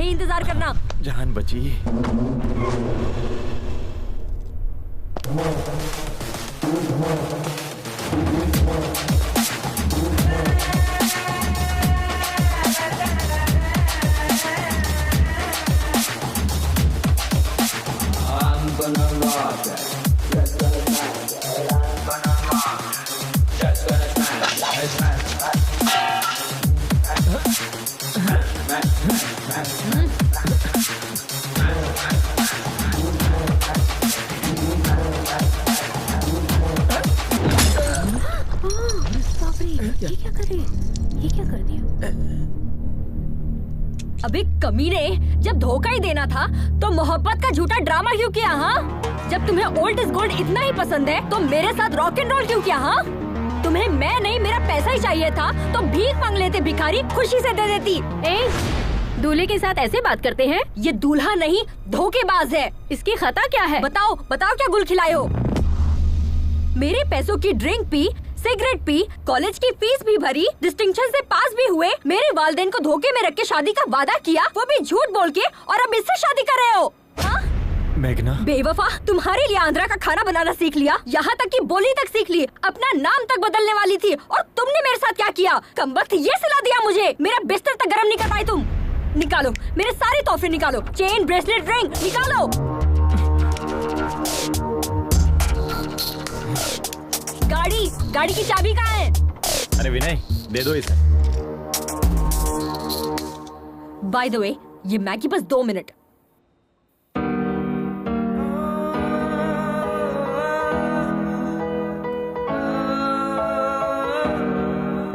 यही इंतजार करना। जान बची। अबे कमीने, जब धोखा ही देना था तो मोहब्बत का झूठा ड्रामा क्यों किया? हाँ, जब तुम्हें ओल्ड इज गोल्ड इतना ही पसंद है तो मेरे साथ रॉक एंड रोल क्यों किया? हाँ, तुम्हें मैं नहीं मेरा पैसा ही चाहिए था तो भीख मांग लेते भिखारी, खुशी से दे देती। दूल्हे के साथ ऐसे बात करते हैं? ये दूल्हा नहीं धोखेबाज है। इसकी खता क्या है? बताओ बताओ, क्या गुल खिलाए हो? मेरे पैसों की drink P, cigarette P, college की फीस भी भरी, डिस्टिंक्शन से पास भी हुए, मेरे वालिदैन को धोखे में रख के शादी का वादा किया, वो भी झूठ बोल के, और अब इससे शादी कर रहे हो? हाँ? मेघना, बेवफा, तुम्हारे लिए आंध्रा का खाना बनाना सीख लिया, यहाँ तक कि बोली तक सीख ली, अपना नाम तक बदलने वाली थी, और तुमने मेरे साथ क्या किया? कमबख्त ये सलाह दिया मुझे, मेरा बिस्तर तक गर्म नहीं कर पाई तुम। निकालो मेरे सारे तोहफे, निकालो, चेन, ब्रेसलेट, रिंग निकालो। गाड़ी की चाबी कहाँ है? अरे विनय, दे दो इसे। बाय द वे, ये मैगी बस 2 minute.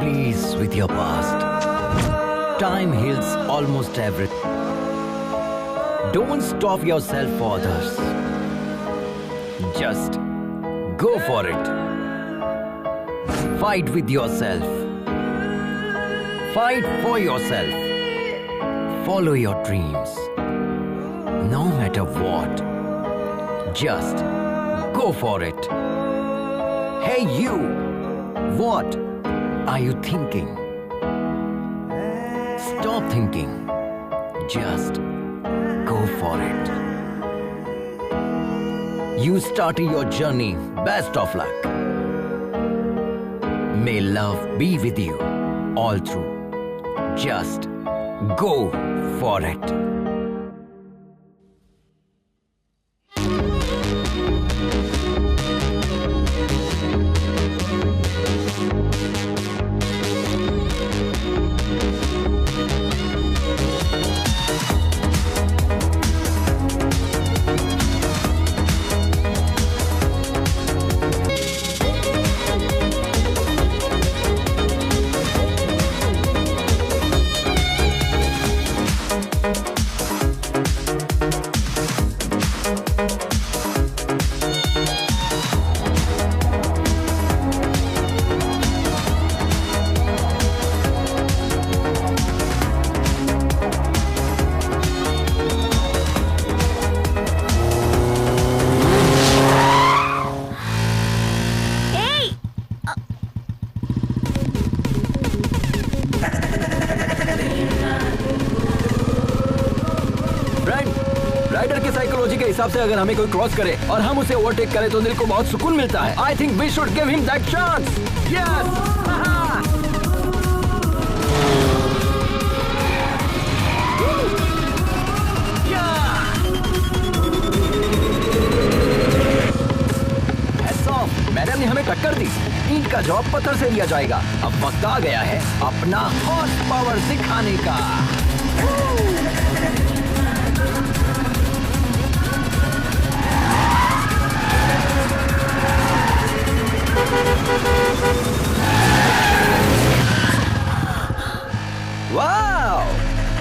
Please with your past. Time heals almost everything. Don't stop yourself for others. Just go for it. Fight with yourself. Fight for yourself. Follow your dreams. No matter what. Just go for it. Hey you! What are you thinking? Stop thinking. Just go for it. You started your journey. Best of luck. May love be with you all through. Just go for it. हिसाब से अगर हमें कोई cross करे और हम उसे overtake करें तो दिल को बहुत सुकून मिलता है। I think we should give him that chance. Yes. Madam ने हमें टक्कर दी, ईंट का जवाब पत्थर से दिया जाएगा। अब वक्त आ गया है अपना हॉर्स पावर दिखाने का। Wow!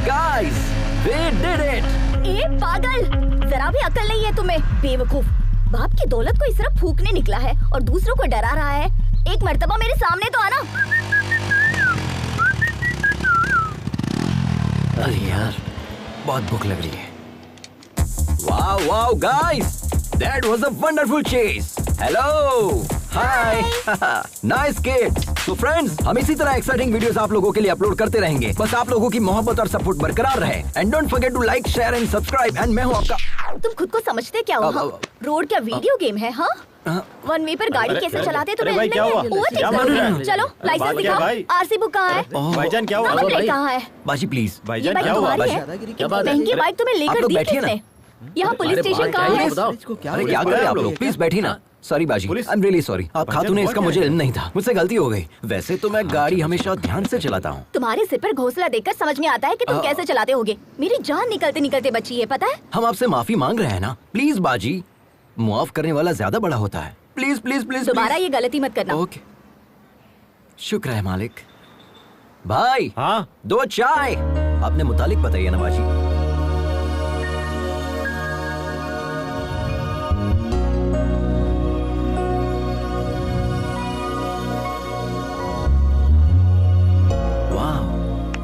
Guys, we did it! ए पागल, जरा भी अकल नहीं है तुम्हें, बेवकूफ। बाप की दौलत को इस तरह फूकने निकला है और दूसरों को डरा रहा है। एक मर्तबा मेरे सामने तो आना। अरे यार, बहुत भूख लग रही है। Wow, wow, guys! That was a wonderful chase. Hello! Hi! Nice kid! तो फ्रेंड्स, हम इसी तरह एक्साइटिंग वीडियोस आप लोगों के लिए अपलोड करते रहेंगे। बस आप लोगों की मोहब्बत और सपोर्ट बरकरार रहे। And don't forget to like, share and subscribe. And मैं हूँ आपका। तुम खुद को समझते क्या हो? हाँ? रोड क्या वीडियो गेम है? हाँ, वन वे पर गाड़ी कैसे चलाते तुम्हें भाई, क्या हुआ? क्या मालूम है? चलो लाइसेंस बात क्या दिखाओ। भाई? आरसी बुक कहाँ है? भाईजान क्या हुआ? नंबर प्लेट कहाँ है? बाजी प्लीज। ये भाईजान बाइक क्या हुआ? तुम्हारी है? क्या बात है? महंगी बाइक तुम्हें आप लेकर लोग दी बैठिए ना। किसने? यहाँ पुलिस स्टेशन कहाँ है? अरे क्या कर रहे हैं आप लोग? प्लीज बैठिए ना। सॉरी बाजी, आई एम रियली सॉरी। आप खातून ने इसका मुझे इल्म नहीं था, मुझसे गलती हो गई। वैसे तो मैं गाड़ी हमेशा ध्यान से चलाता हूँ। तुम्हारे सिर पर घोंसला देखकर समझ में आता है कि तुम कैसे चलाते होगे। मेरी जान निकलते निकलते बची है, पता है? हम आपसे माफी मांग रहे हैं ना। प्लीज बाजी, मुआफ करने वाला ज्यादा बड़ा होता है। प्लीज प्लीज प्लीज दोबारा ये गलती मत करना। ओके, शुक्र है मालिक। भाई हाँ 2 चाय अपने मुतालिक बताइए ना बाजी।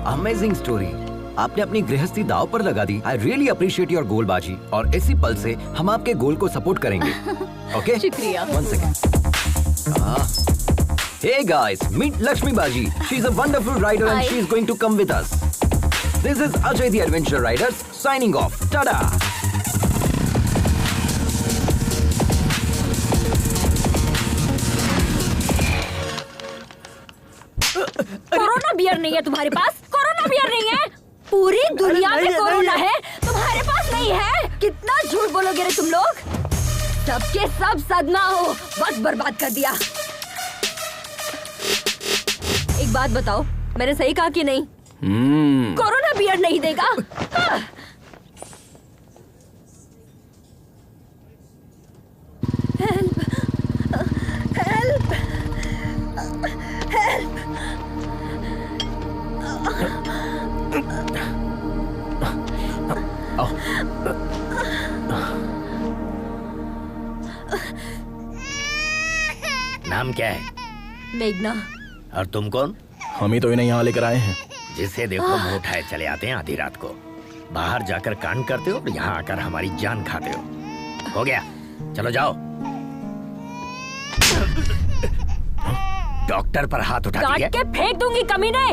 Amazing story. आपने अपनी गृहस्थी दाव पर लगा दी। I really appreciate your goal बाजी। और इसी पल से हम आपके गोल को सपोर्ट करेंगे। ओके, शुक्रिया। 1 second. Hey guys, meet Lakshmi Baji. She's a wonderful rider and Hi. she's going to come with us. This is Ajay the Adventure Riders signing off. Tada! Corona beer नहीं है तुम्हारे पास? Corona beer नहीं है? पूरी दुनिया में corona है, तुम्हारे पास नहीं है? कितना झूठ बोलोगे रे तुम लोग? सबके सब सदमा हो, वक्त बर्बाद कर दिया। एक बात बताओ, मैंने सही कहा कि नहीं? कोरोना बियर नहीं देगा? हाँ। हेल्प, हेल्प, नाम क्या है? मेघना। और तुम कौन? हम ही तो इन्हें यहाँ लेकर आए हैं। जिसे देखो मुंह उठाए चले आते हैं आधी रात को। बाहर जाकर कांड करते हो और यहाँ आकर हमारी जान खाते हो गया, चलो जाओ। डॉक्टर पर हाथ उठा काट दिया। के फेंक दूंगी कमीने।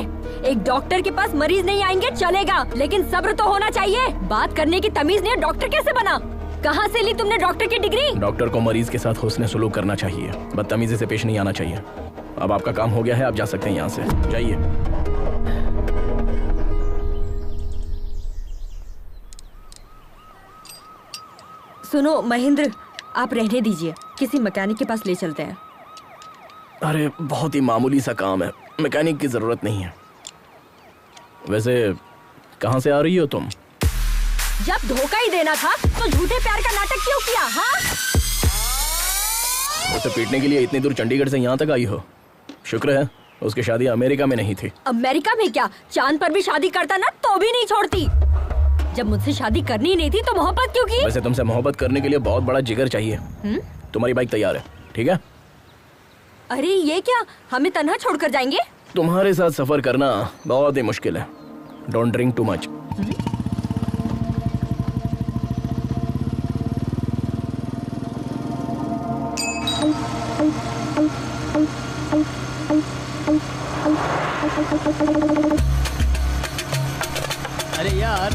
एक डॉक्टर के पास मरीज नहीं आएंगे चलेगा, लेकिन सब्र तो होना चाहिए। बात करने की तमीज नहीं है, डॉक्टर कैसे बना? कहाँ से ली तुमने डॉक्टर की डिग्री? डॉक्टर को मरीज के साथ हुस्न सलूक करना चाहिए, बदतमीजी से पेश नहीं आना चाहिए। अब आपका काम हो गया है, आप जा सकते हैं यहाँ से, जाइए। सुनो महेंद्र, आप रहने दीजिए, किसी मैकेनिक के पास ले चलते हैं। अरे बहुत ही मामूली सा काम है, मैकेनिक की जरूरत नहीं है। वैसे कहाँ से आ रही हो तुम? जब धोखा ही देना था तो झूठे प्यार का नाटक क्यों किया? हाँ, उसे पीटने के लिए इतनी दूर चंडीगढ़ से यहाँ तक आई हो। शुक्र है उसकी शादी अमेरिका में नहीं थी। अमेरिका में क्या, चांद पर भी शादी करता ना तो भी नहीं छोड़ती। जब मुझसे शादी करनी ही नहीं थी तो मोहब्बत क्यों की? वैसे तुमसे मोहब्बत करने के लिए बहुत बड़ा जिगर चाहिए। तुम्हारी बाइक तैयार है, ठीक है? अरे ये क्या, हमें तन्हा छोड़कर जाएंगे? तुम्हारे साथ सफर करना बहुत ही मुश्किल है। Don't drink too much. अरे यार,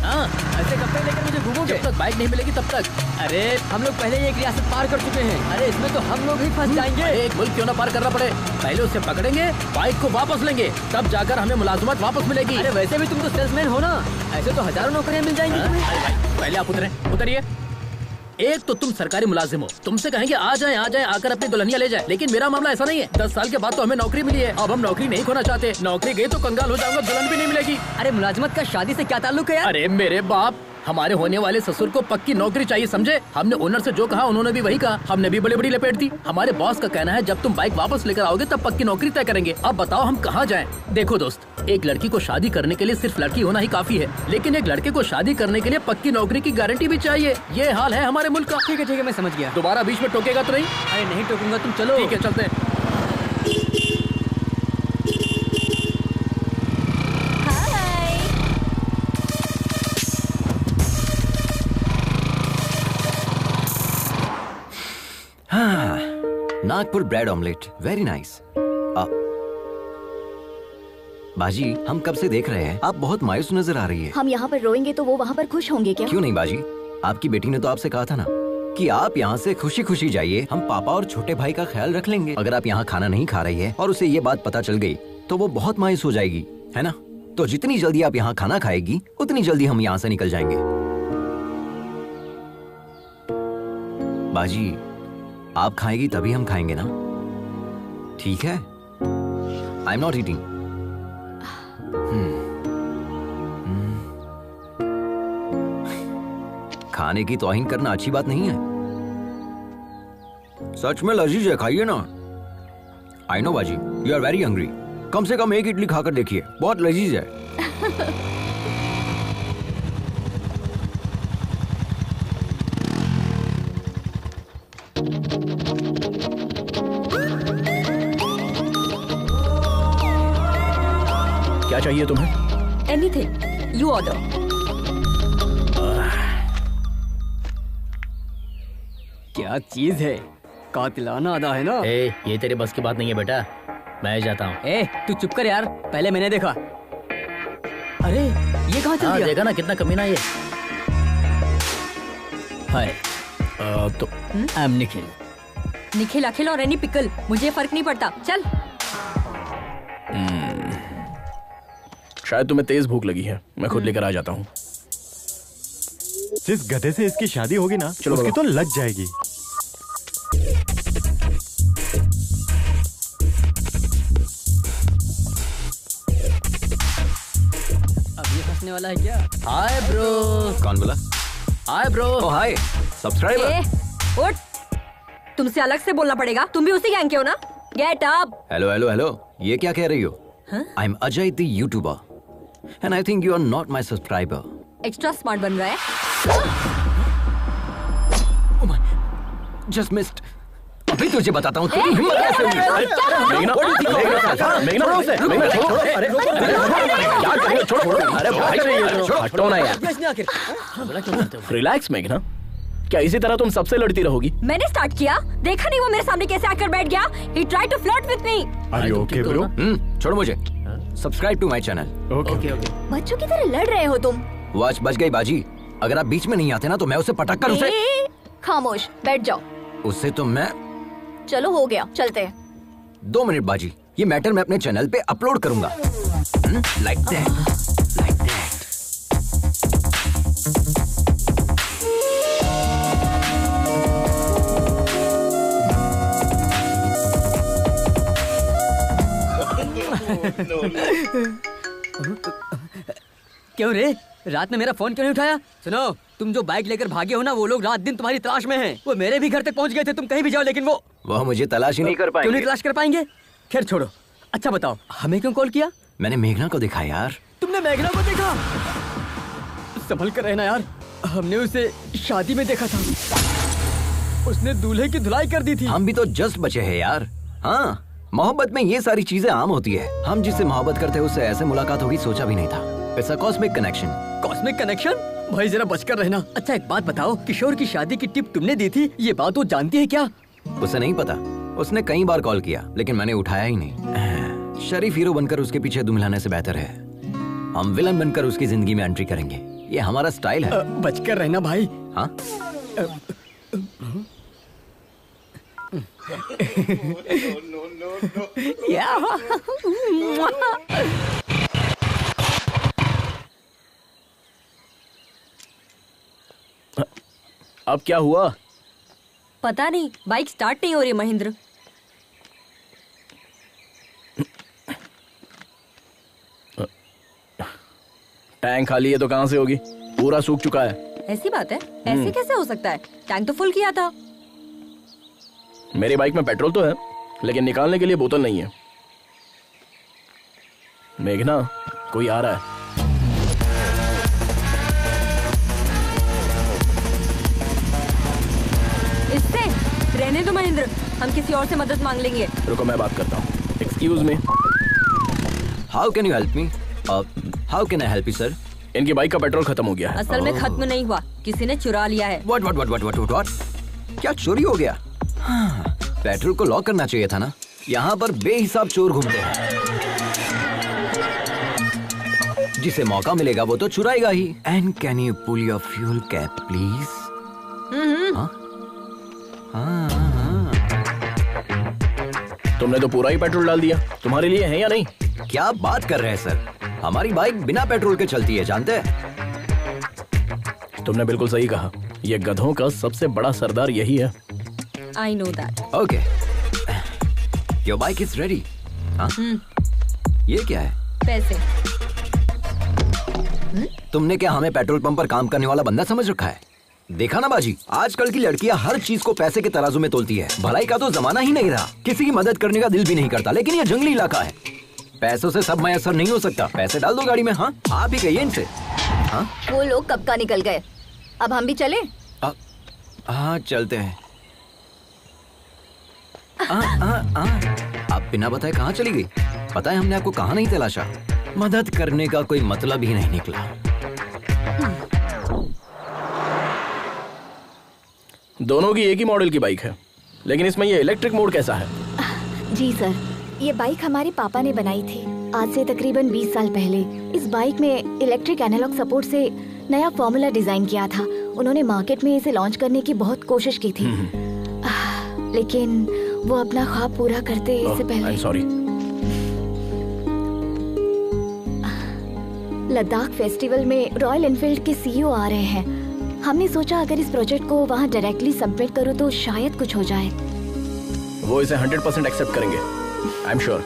ऐसे कब तक लेकर मुझे घूमोगे? जब तक बाइक नहीं मिलेगी तब तक। अरे हम लोग पहले ही एक रियासत पार कर चुके हैं। अरे इसमें तो हम लोग ही फंस जाएंगे। एक मुल्क क्यों ना पार करना पड़े, पहले उसे पकड़ेंगे, बाइक को वापस लेंगे, तब जाकर हमें मुलाजमत वापस मिलेगी। अरे वैसे भी तुम तो सेल्समैन हो ना, ऐसे तो हजारों नौकरियां मिल जाएंगी तुम्हें। अरे भाई, पहले आप उतरिए। एक तो तुम सरकारी मुलाजिम हो, तुमसे कहेंगे आ जाएं आकर अपनी दुल्हनिया ले जाए, लेकिन मेरा मामला ऐसा नहीं है। 10 साल के बाद तो हमें नौकरी मिली है, अब हम नौकरी नहीं खोना चाहते। नौकरी गई तो कंगाल हो जाऊंगा, दुल्हन भी नहीं मिलेगी। अरे मुलाजमत का शादी से क्या ताल्लुक है यार? अरे मेरे बाप, हमारे होने वाले ससुर को पक्की नौकरी चाहिए, समझे? हमने ओनर से जो कहा उन्होंने भी वही कहा, हमने भी बड़ी बड़ी लपेट दी। हमारे बॉस का कहना है जब तुम बाइक वापस लेकर आओगे तब पक्की नौकरी तय करेंगे। अब बताओ हम कहाँ जाएं? देखो दोस्त, एक लड़की को शादी करने के लिए सिर्फ लड़की होना ही काफी है, लेकिन एक लड़के को शादी करने के लिए पक्की नौकरी की गारंटी भी चाहिए। ये हाल है हमारे मुल्क का। ठीक है मैं समझ गया। दोबारा बीच में टोकेगा तो नहीं? अरे नहीं टोकूंगा, तुम चलो। ठीक है, चलते हैं। Nagpur bread omelette, very nice. बाजी, हम कब से देख रहे हैं, आप बहुत मायूस नजर आ रही है। हम यहाँ पर रोएंगे तो वो वहाँ पर खुश होंगे क्या? क्यों नहीं बाजी, आपकी बेटी ने तो आपसे कहा था ना कि आप यहाँ से खुशी खुशी जाइए, हम पापा और छोटे भाई का ख्याल रख लेंगे। अगर आप यहाँ खाना नहीं खा रही है और उसे ये बात पता चल गई तो वो बहुत मायूस हो जाएगी, है ना? तो जितनी जल्दी आप यहाँ खाना खाएगी उतनी जल्दी हम यहाँ से निकल जाएंगे। बाजी, आप खाएगी तभी हम खाएंगे ना, ठीक है? I am not eating. खाने की तौहीन करना अच्छी बात नहीं है। सच में लजीज है, खाइए ना। आई नो बाजी, यू आर वेरी हंग्री। कम से कम एक इडली खाकर देखिए, बहुत लजीज है। क्या चाहिए तुम्हें? Anything you order. क्या चीज है, कातिलाना अदा है ना। ए, ये तेरे बस की बात नहीं है बेटा, मैं जाता हूँ। ए तू चुप कर यार, पहले मैंने देखा। अरे ये कहाँ चल गया? देखा ना कितना कमीना ये। हाय तो आई एम निखिल। निखिल, अखिल और एनी पिकल, मुझे फर्क नहीं पड़ता। चल। शायद तुम्हें तेज भूख लगी है, मैं खुद लेकर आ जाता हूँ। जिस गधे से इसकी शादी होगी ना, उसकी तो लग जाएगी। अब ये फंसने वाला है क्या? Hi bro. कौन बोला? Hi bro. ओ हाय सब्सक्राइबर। ए, उठ। तुमसे अलग से बोलना पड़ेगा, तुम भी उसी गैंग के हो ना? Get up. Hello hello hello, ये क्या कह रही हो? I am Ajay the YouTuber and I think you are not my subscriber. Extra smart बन रहा है। Just missed. अभी तुझे बताता हूँ तेरी हिम्मत कैसे हुई। हटो ना यार। रिलैक्स मेघना, क्या इसी तरह तुम सबसे लड़ती रहोगी? मैंने स्टार्ट किया, देखा नहीं वो मेरे सामने कैसे आकर बैठ गया। He tried to flirt with me. Are you okay, bro? छोड़ो मुझे। Subscribe to my channel. Okay. बच्चों की तरह लड़ रहे हो तुम। वॉच बच गई बाजी। अगर आप बीच में नहीं आते ना तो मैं उसे पटक कर उसे। खामोश बैठ जाओ। उससे तो मैं। चलो हो गया, चलते हैं। 2 मिनट बाजी, ये मैटर मैं अपने चैनल पे अपलोड करूंगा। Like that, like that. क्यों रे, रात में मेरा फोन क्यों नहीं उठाया? सुनो, तुम जो बाइक लेकर भागे हो ना, वो लोग रात दिन तुम्हारी तलाश में हैं। वो मेरे भी घर तक पहुंच गए थे, तुम कहीं भी जाओ, लेकिन वो मुझे तलाश ही नहीं कर क्यों नहीं पाएंगे। तलाश कर पाएंगे? खैर छोड़ो। अच्छा बताओ, हमें क्यों कॉल किया? मैंने मेघना को देखा यार। तुमने मेघना को देखा? संभल कर रहना यार, हमने उसे शादी में देखा था। उसने दूल्हे की धुलाई कर दी थी। हम भी तो जस्ट बचे हैं यार। हाँ, मोहब्बत में ये सारी चीजें आम होती है। हम जिससे मोहब्बत करते हैं उससे ऐसे मुलाकात होगी सोचा भी नहीं था। It's a cosmic connection. Cosmic connection? भाई जरा बचकर रहना। अच्छा एक बात बताओ, किशोर की शादी की टिप तुमने दी थी, ये बात वो जानती है क्या? उसे नहीं पता। उसने कई बार कॉल किया लेकिन मैंने उठाया ही नहीं। शरीफ हीरो बनकर उसके पीछे दुम हिलाने से बेहतर है हम विलन बनकर उसकी जिंदगी में एंट्री करेंगे। ये हमारा स्टाइल है। बचकर रहना भाई। हाँ? अब क्या हुआ? पता नहीं, बाइक स्टार्ट नहीं हो रही महेंद्र। टैंक खाली है तो कहाँ से होगी? पूरा सूख चुका है। ऐसी बात है? ऐसे कैसे हो सकता है? टैंक तो फुल किया था। मेरी बाइक में पेट्रोल तो है लेकिन निकालने के लिए बोतल नहीं है। मेघना, कोई आ रहा है। इससे रहने दो महेंद्र, हम किसी और से मदद मांग लेंगे। रुको मैं बात करता हूँ। Excuse me. How can you help me? How can I help you sir? इनकी बाइक का पेट्रोल खत्म हो गया है। असल में खत्म नहीं हुआ, किसी ने चुरा लिया है। व्हाट? क्या चोरी हो गया? हाँ, पेट्रोल को लॉक करना चाहिए था ना। यहाँ पर बेहिसाब चोर घूमते हैं। जिसे मौका मिलेगा वो तो चुराएगा ही। And can you pull your fuel cap please? तुमने तो पूरा ही पेट्रोल डाल दिया। तुम्हारे लिए है या नहीं? क्या बात कर रहे हैं सर, हमारी बाइक बिना पेट्रोल के चलती है, जानते हैं? तुमने बिल्कुल सही कहा, ये गधों का सबसे बड़ा सरदार यही है। I know that. Okay, your bike is ready. ये क्या है? पैसे। तुमने क्या हमें पेट्रोल पंप पर काम करने वाला बंदा समझ रखा है? देखा ना बाजी, आजकल की लड़कियां हर चीज को पैसे के तराजू में तोलती है। भलाई का तो जमाना ही नहीं रहा, किसी की मदद करने का दिल भी नहीं करता। लेकिन ये जंगली इलाका है, पैसों से सब मैसर नहीं हो सकता। पैसे डाल दो गाड़ी में। हाँ, आप ही कहिए इनसे। हाँ, वो लोग कब का निकल गए, अब हम भी चले? हाँ चलते हैं। आप बिना बताए कहाँ चली गई? पता है हमने आपको कहाँ नहीं तलाशा। मदद करने का कोई मतलब ही नहीं निकला। दोनों की एक ही मॉडल की बाइक है, लेकिन इसमें ये इलेक्ट्रिक मोड कैसा है? जी सर, ये बाइक हमारे पापा ने बनाई थी आज से तकरीबन 20 साल पहले। इस बाइक में इलेक्ट्रिक एनालॉग सपोर्ट से नया फॉर्मूला डिजाइन किया था। उन्होंने मार्केट में इसे लॉन्च करने की बहुत कोशिश की थी, लेकिन वो अपना ख्वाब पूरा करते इससे पहले। सॉरी। लद्दाख फेस्टिवल में रॉयल एनफील्ड के सीईओ आ रहे हैं। हमने सोचा अगर इस प्रोजेक्ट को वहाँ डायरेक्टली सबमिट करूँ तो शायद कुछ हो जाए। वो इसे 100% एक्सेप्ट करेंगे, आई एम श्योर।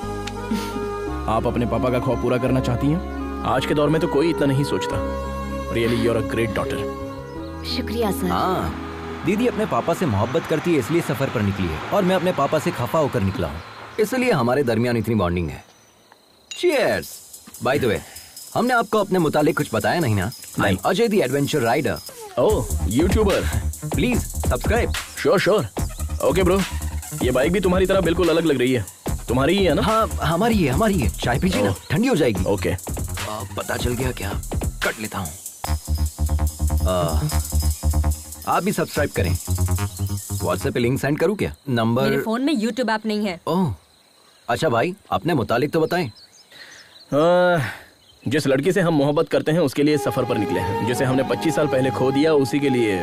आप अपने पापा का ख्वाब पूरा करना चाहती हैं? आज के दौर में तो कोई इतना नहीं सोचता। Really you are a great daughter. शुक्रिया सर। हाँ, दीदी अपने पापा से मोहब्बत करती है, इसलिए सफर पर निकली है, और मैं अपने पापा से खफा होकर निकला हूँ, इसलिए हमारे दरमियान इतनी बॉन्डिंग है। चीयर्स। बाय द वे, हमने आपको अपने मुतालिक कुछ बताया नहीं ना? I am Ajay the adventure rider. Oh, YouTuber. Please subscribe. Sure. Okay bro, ये बाइक भी तुम्हारी तरह बिल्कुल अलग लग रही है। तुम्हारी ही है ना? हाँ, हमारी है। चाय पीजिए ना, ठंडी हो जाएगी। ओके। पता चल गया क्या? कट लेता हूँ। आप भी सब्सक्राइब करें। व्हाट्सएप पे लिंक सेंड करूँ क्या? नंबर? मेरे फोन में यूट्यूब ऐप नहीं है। ओह, अच्छा भाई, अपने मुतालिक तो बताएं। जिस लड़की से हम मोहब्बत करते हैं उसके लिए सफर पर निकले हैं। जिसे हमने 25 साल पहले खो दिया, उसी के लिए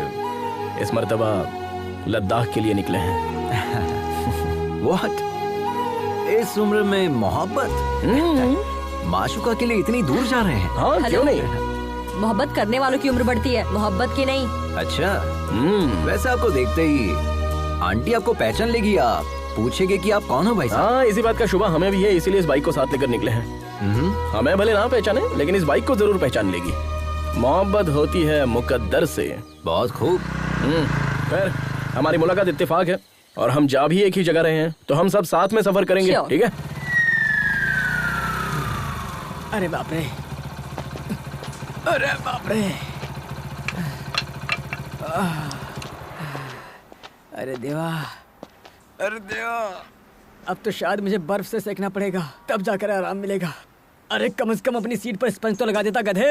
इस मर्तबा लद्दाख के लिए निकले हैं। What? इस उम्र में मोहब्बत? माशुका के लिए इतनी दूर जा रहे हैं? हाँ, क्यों नहीं? मोहब्बत करने वालों की उम्र बढ़ती है, मोहब्बत की नहीं। अच्छा। वैसे आपको देखते ही आंटी आपको पहचान लेगी, आप पूछेगी कि आप कौन हो भाई साहब। हाँ, इसी बात का शुबा हमें भी है, इसीलिए इस बाइक को साथ लेकर निकले हैं। हमें भले ना पहचाने, लेकिन इस बाइक को जरूर पहचान लेगी। मोहब्बत होती है मुकद्दर से। बहुत खूब। खैर, हमारी मुलाकात इत्तेफाक है और हम जा भी एक ही जगह रहे हैं, तो हम सब साथ में सफर करेंगे, ठीक है? अरे बाप रे, अरे बाप रे, अरे देवा, अरे देवा, अब तो शायद मुझे बर्फ से सेकना पड़ेगा, तब जाकर आराम मिलेगा। अरे कम से कम अपनी सीट पर स्पंज तो लगा देता गधे।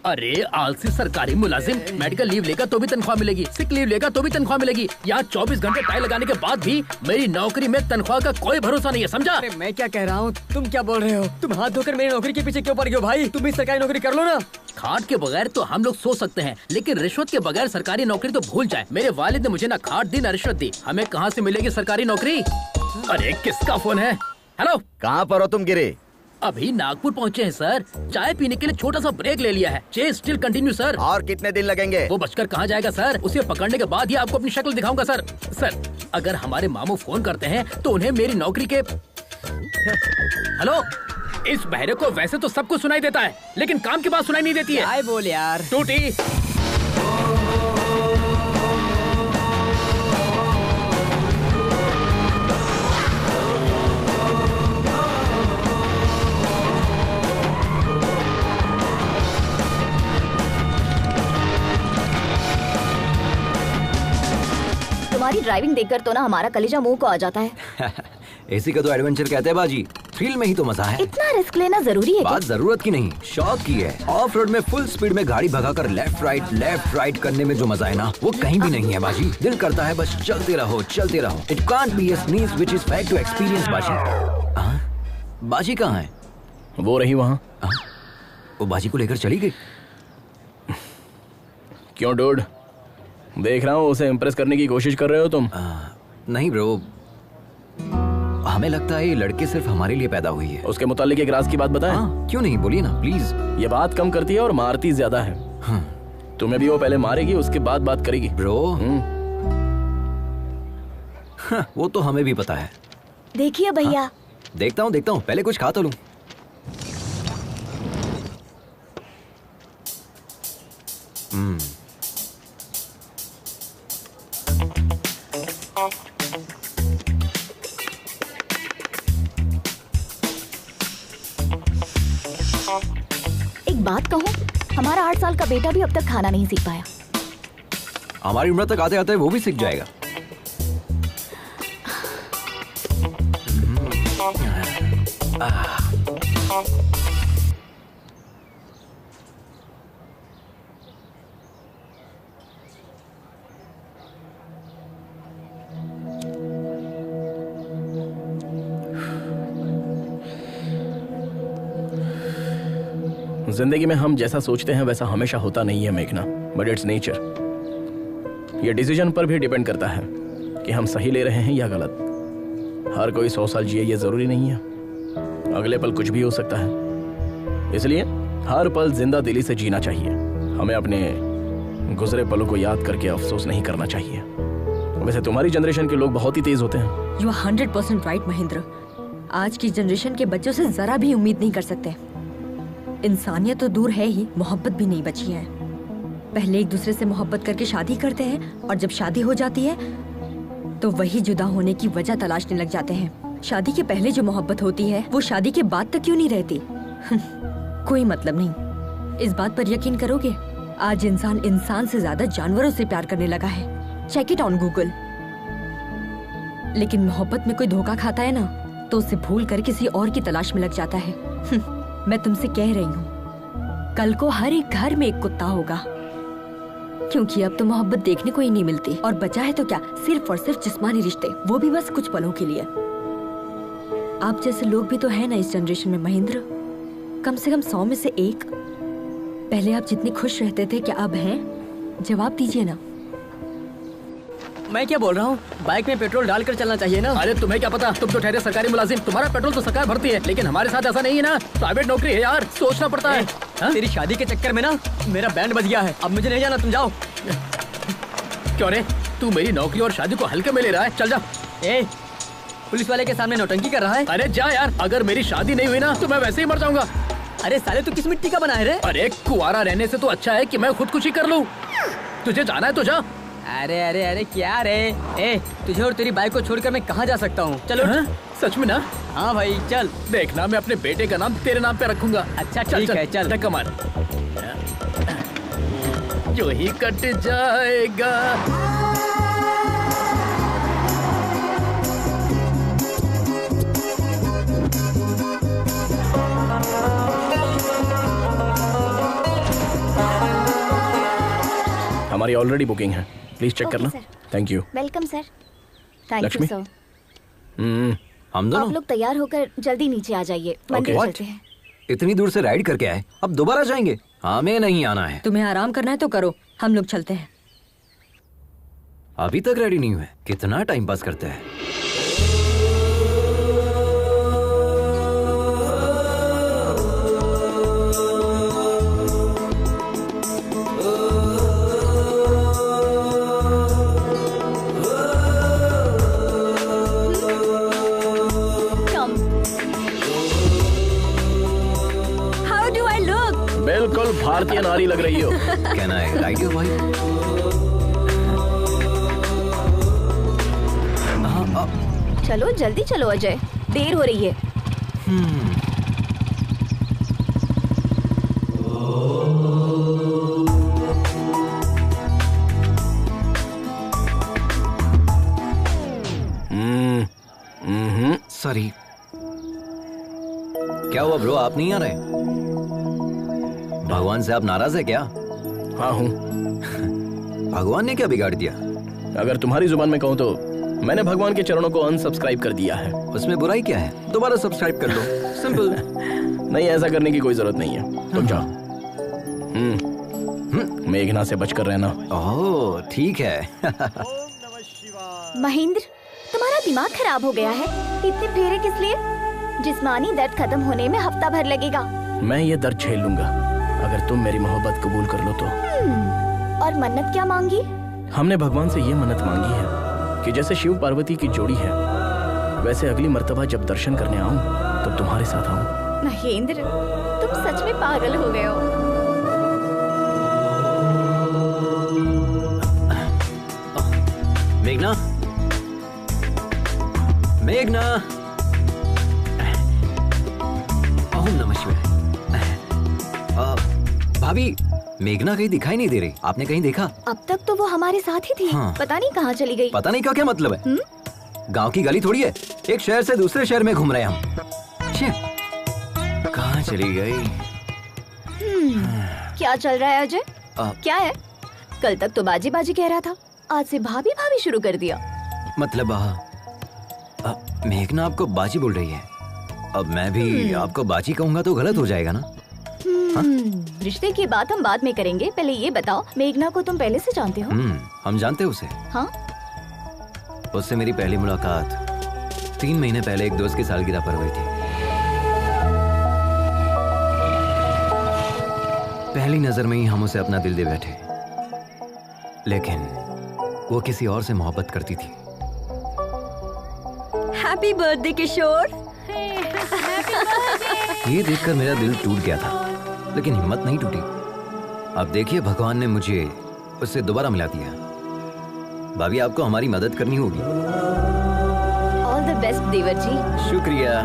अरे आलसी सरकारी मुलाजिम, मेडिकल लीव लेगा तो भी तनख्वाह मिलेगी, सिक लीव लेगा तो भी तनख्वाह मिलेगी। यहाँ 24 घंटे टाई लगाने के बाद भी मेरी नौकरी में तनख्वाह का कोई भरोसा नहीं है, समझा? अरे मैं क्या कह रहा हूँ, तुम क्या बोल रहे हो? तुम हाथ धोकर मेरी नौकरी के पीछे क्यों पड़ गए हो भाई? तुम भी सरकारी नौकरी कर लो ना। खाट के बगैर तो हम लोग सोच सकते हैं, लेकिन रिश्वत के बगैर सरकारी नौकरी तो भूल जाए। मेरे वालिद ने मुझे ना खाट दी ना रिश्वत दी, हमें कहाँ से मिलेगी सरकारी नौकरी? अरे किसका फोन है? हेलो, कहाँ पर हो तुम गिरे? अभी नागपुर पहुँचे हैं सर, चाय पीने के लिए छोटा सा ब्रेक ले लिया है। Chase still continue sir. और कितने दिन लगेंगे? वो बचकर कहाँ जाएगा सर, उसे पकड़ने के बाद ही आपको अपनी शक्ल दिखाऊंगा सर। सर, अगर हमारे मामू फोन करते हैं तो उन्हें मेरी नौकरी के हेलो, इस बहरे को वैसे तो सब कुछ सुनाई देता है, लेकिन काम की बात सुनाई नहीं देती है। आए बोल यार टूटी। तुम्हारी ड्राइविंग देखकर तो ना हमारा कलेजा मुंह को आ जाता है। इसी का तो एडवेंचर कहते हैं बाजी, थ्रिल में ही तो मजा है। इतना रिस्क लेना जरूरी है? बात जरूरत की नहीं, शौक की है। ऑफ रोड में फुल स्पीड में गाड़ी भगाकर लेफ्ट राइट करने में जो मजा है ना, वो कहीं भी नहीं है बाजी। दिल करता है बस चलते रहो। It can't be a sneeze which is fact to experience बाजी। बाजी कहाँ है? वो रही वहाँ। वो बाजी को लेकर चली गई। क्यों डूड, देख रहा हूँ उसे इम्प्रेस करने की कोशिश कर रहे हो तुम। नहीं ब्रो, हमें लगता है ये लड़की सिर्फ हमारे लिए पैदा हुई है। उसके मुतालिक एक राज की बात बताएं? क्यों नहीं, बोलिए ना प्लीज। ये बात कम करती है और मारती ज्यादा है। तुम्हें भी वो पहले मारेगी, उसके बाद बात करेगी। ब्रो वो तो हमें भी पता है। देखिए भैया। देखता हूँ, पहले कुछ खा तो लूं। एक बात कहूँ, हमारा 8 साल का बेटा भी अब तक खाना नहीं सीख पाया। हमारी उम्र तक आते आते वो भी सीख जाएगा। जिंदगी में हम जैसा सोचते हैं वैसा हमेशा होता नहीं है मेघना, बट इट्स नेचर। ये डिसीजन पर भी डिपेंड करता है कि हम सही ले रहे हैं या गलत। हर कोई 100 साल जिए ये जरूरी नहीं है, अगले पल कुछ भी हो सकता है। इसलिए हर पल जिंदा दिली से जीना चाहिए। हमें अपने गुजरे पलों को याद करके अफसोस नहीं करना चाहिए। वैसे तुम्हारी जनरेशन के लोग बहुत ही तेज होते हैं। You are 100% right Mahendra. आज की जनरेशन के बच्चों से जरा भी उम्मीद नहीं कर सकते। इंसानियत तो दूर है ही, मोहब्बत भी नहीं बची है। पहले एक दूसरे से मोहब्बत करके शादी करते हैं और जब शादी हो जाती है तो वही जुदा होने की वजह तलाशने लग जाते हैं। शादी के पहले जो मोहब्बत होती है वो शादी के बाद तक क्यों नहीं रहती? कोई मतलब नहीं। इस बात पर यकीन करोगे, आज इंसान से ज्यादा जानवरों से प्यार करने लगा है। Check it on Google. लेकिन मोहब्बत में कोई धोखा खाता है ना तो उसे भूल कर किसी और की तलाश में लग जाता है। मैं तुमसे कह रही हूँ, कल को हर एक घर में एक कुत्ता होगा, क्योंकि अब तो मोहब्बत देखने को ही नहीं मिलती। और बचा है तो क्या, सिर्फ और सिर्फ जिस्मानी रिश्ते, वो भी बस कुछ पलों के लिए। आप जैसे लोग भी तो है ना इस जनरेशन में महेंद्र, कम से कम 100 में से एक। पहले आप जितने खुश रहते थे, क्या अब हैं? जवाब दीजिए ना। मैं क्या बोल रहा हूँ, बाइक में पेट्रोल डालकर चलना चाहिए ना। अरे तुम्हें क्या पता, तुम तो ठहरे सरकारी मुलाजिम, तुम्हारा पेट्रोल तो सरकार भरती है, लेकिन हमारे साथ ऐसा नहीं है ना। प्राइवेट नौकरी है यार, सोचना पड़ता है। तेरी शादी के चक्कर में ना मेरा बैंड बज गया है। अब मुझे नहीं जाना, तुम जाओ। क्यों रे, तू मेरी नौकरी और शादी को हल्के में ले रहा है? चल जा। पुलिस वाले के सामने नौटंकी कर रहा है। अरे जा यार, अगर मेरी शादी नहीं हुई ना तो मैं वैसे ही मर जाऊंगा। अरे साले, तू किस मिट्टी का बना है रे? अरे कुआरा रहने से तो अच्छा है कि मैं खुदकुशी कर लूं। तुझे जाना है तो जा। अरे अरे अरे क्या रे? तुझे और तेरी बाइक को छोड़कर मैं कहाँ जा सकता हूँ? चलो। सच में ना? हाँ भाई चल। देखना, मैं अपने बेटे का नाम तेरे नाम पे रखूंगा। अच्छा ठीक है, चल। कमाल, जो ही कट जाएगा। हमारी ऑलरेडी बुकिंग है, प्लीज चेक करना। Thank you. Welcome sir. Thank you Lakshmi? Sir. हम दोनों आप लोग तैयार होकर जल्दी नीचे आ जाइए, मंदिर चलते हैं। इतनी दूर से राइड करके आए, अब दोबारा जाएंगे? हमें नहीं आना है। तुम्हें आराम करना है तो करो, हम लोग चलते हैं। अभी तक रेडी नहीं हुए, कितना टाइम पास करते हैं। How do I look? बिल्कुल भारतीय नारी लग रही हो। Can I ride you, भाई? चलो जल्दी चलो अजय, देर हो रही है। सॉरी। क्या हुआ ब्रो, आप नहीं आ रहे? भगवान से आप नाराज है क्या? हाँ हूँ। भगवान ने क्या बिगाड़ दिया? अगर तुम्हारी जुबान में कहूँ तो मैंने भगवान के चरणों को अनसब्सक्राइब कर दिया है। उसमें बुराई क्या है? दोबारा सब्सक्राइब कर लो, सिंपल। नहीं, ऐसा करने की कोई जरूरत नहीं है, तुम जाओ। मेघना से बचकर रहना। ओह ठीक है। महेंद्र, तुम्हारा दिमाग खराब हो गया है। इतने फेरे किस लिए? जिस्मानी दर्द खत्म होने में हफ्ता भर लगेगा। मैं ये दर्द झेल लूंगा अगर तुम मेरी मोहब्बत कबूल कर लो तो। और मन्नत क्या मांगी? हमने भगवान से ये मन्नत मांगी है कि जैसे शिव पार्वती की जोड़ी है वैसे अगली मर्तबा जब दर्शन करने आऊं तो तुम्हारे साथ आऊं। महेंद्र, तुम सच में पागल हो गए हो। मेघना, मेघना, ओम नमः शिवाय। भाभी, मेघना कहीं दिखाई नहीं दे रही, आपने कहीं देखा? अब तक तो वो हमारे साथ ही थी। हाँ। पता नहीं कहाँ चली गई। पता नहीं का क्या मतलब है? गांव की गली थोड़ी है, एक शहर से दूसरे शहर में घूम रहे हैं हम। कहाँ चली गई? क्या चल रहा है अजय? क्या है? कल तक तो बाजी बाजी कह रहा था, आज से भाभी भाभी शुरू कर दिया। मतलब मेघना आपको बाजी बोल रही है। अब मैं भी आपको बाजी कहूंगा तो गलत हो जाएगा ना? रिश्ते की बात हम बाद में करेंगे, पहले ये बताओ, मेघना को तुम पहले से जानते हो? हम जानते हैं उसे। हाँ? उससे मेरी पहली मुलाकात 3 महीने पहले एक दोस्त की सालगिरह पर हुई थी। पहली नजर में ही हम उसे अपना दिल दे बैठे, लेकिन वो किसी और से मोहब्बत करती थी। हैप्पी बर्थडे किशोर। ये देखकर मेरा दिल टूट गया था, लेकिन हिम्मत नहीं टूटी। अब देखिए, भगवान ने मुझे उससे दोबारा मिला दिया। भाभी, आपको हमारी मदद करनी होगी। ऑल द बेस्ट देवर जी। शुक्रिया।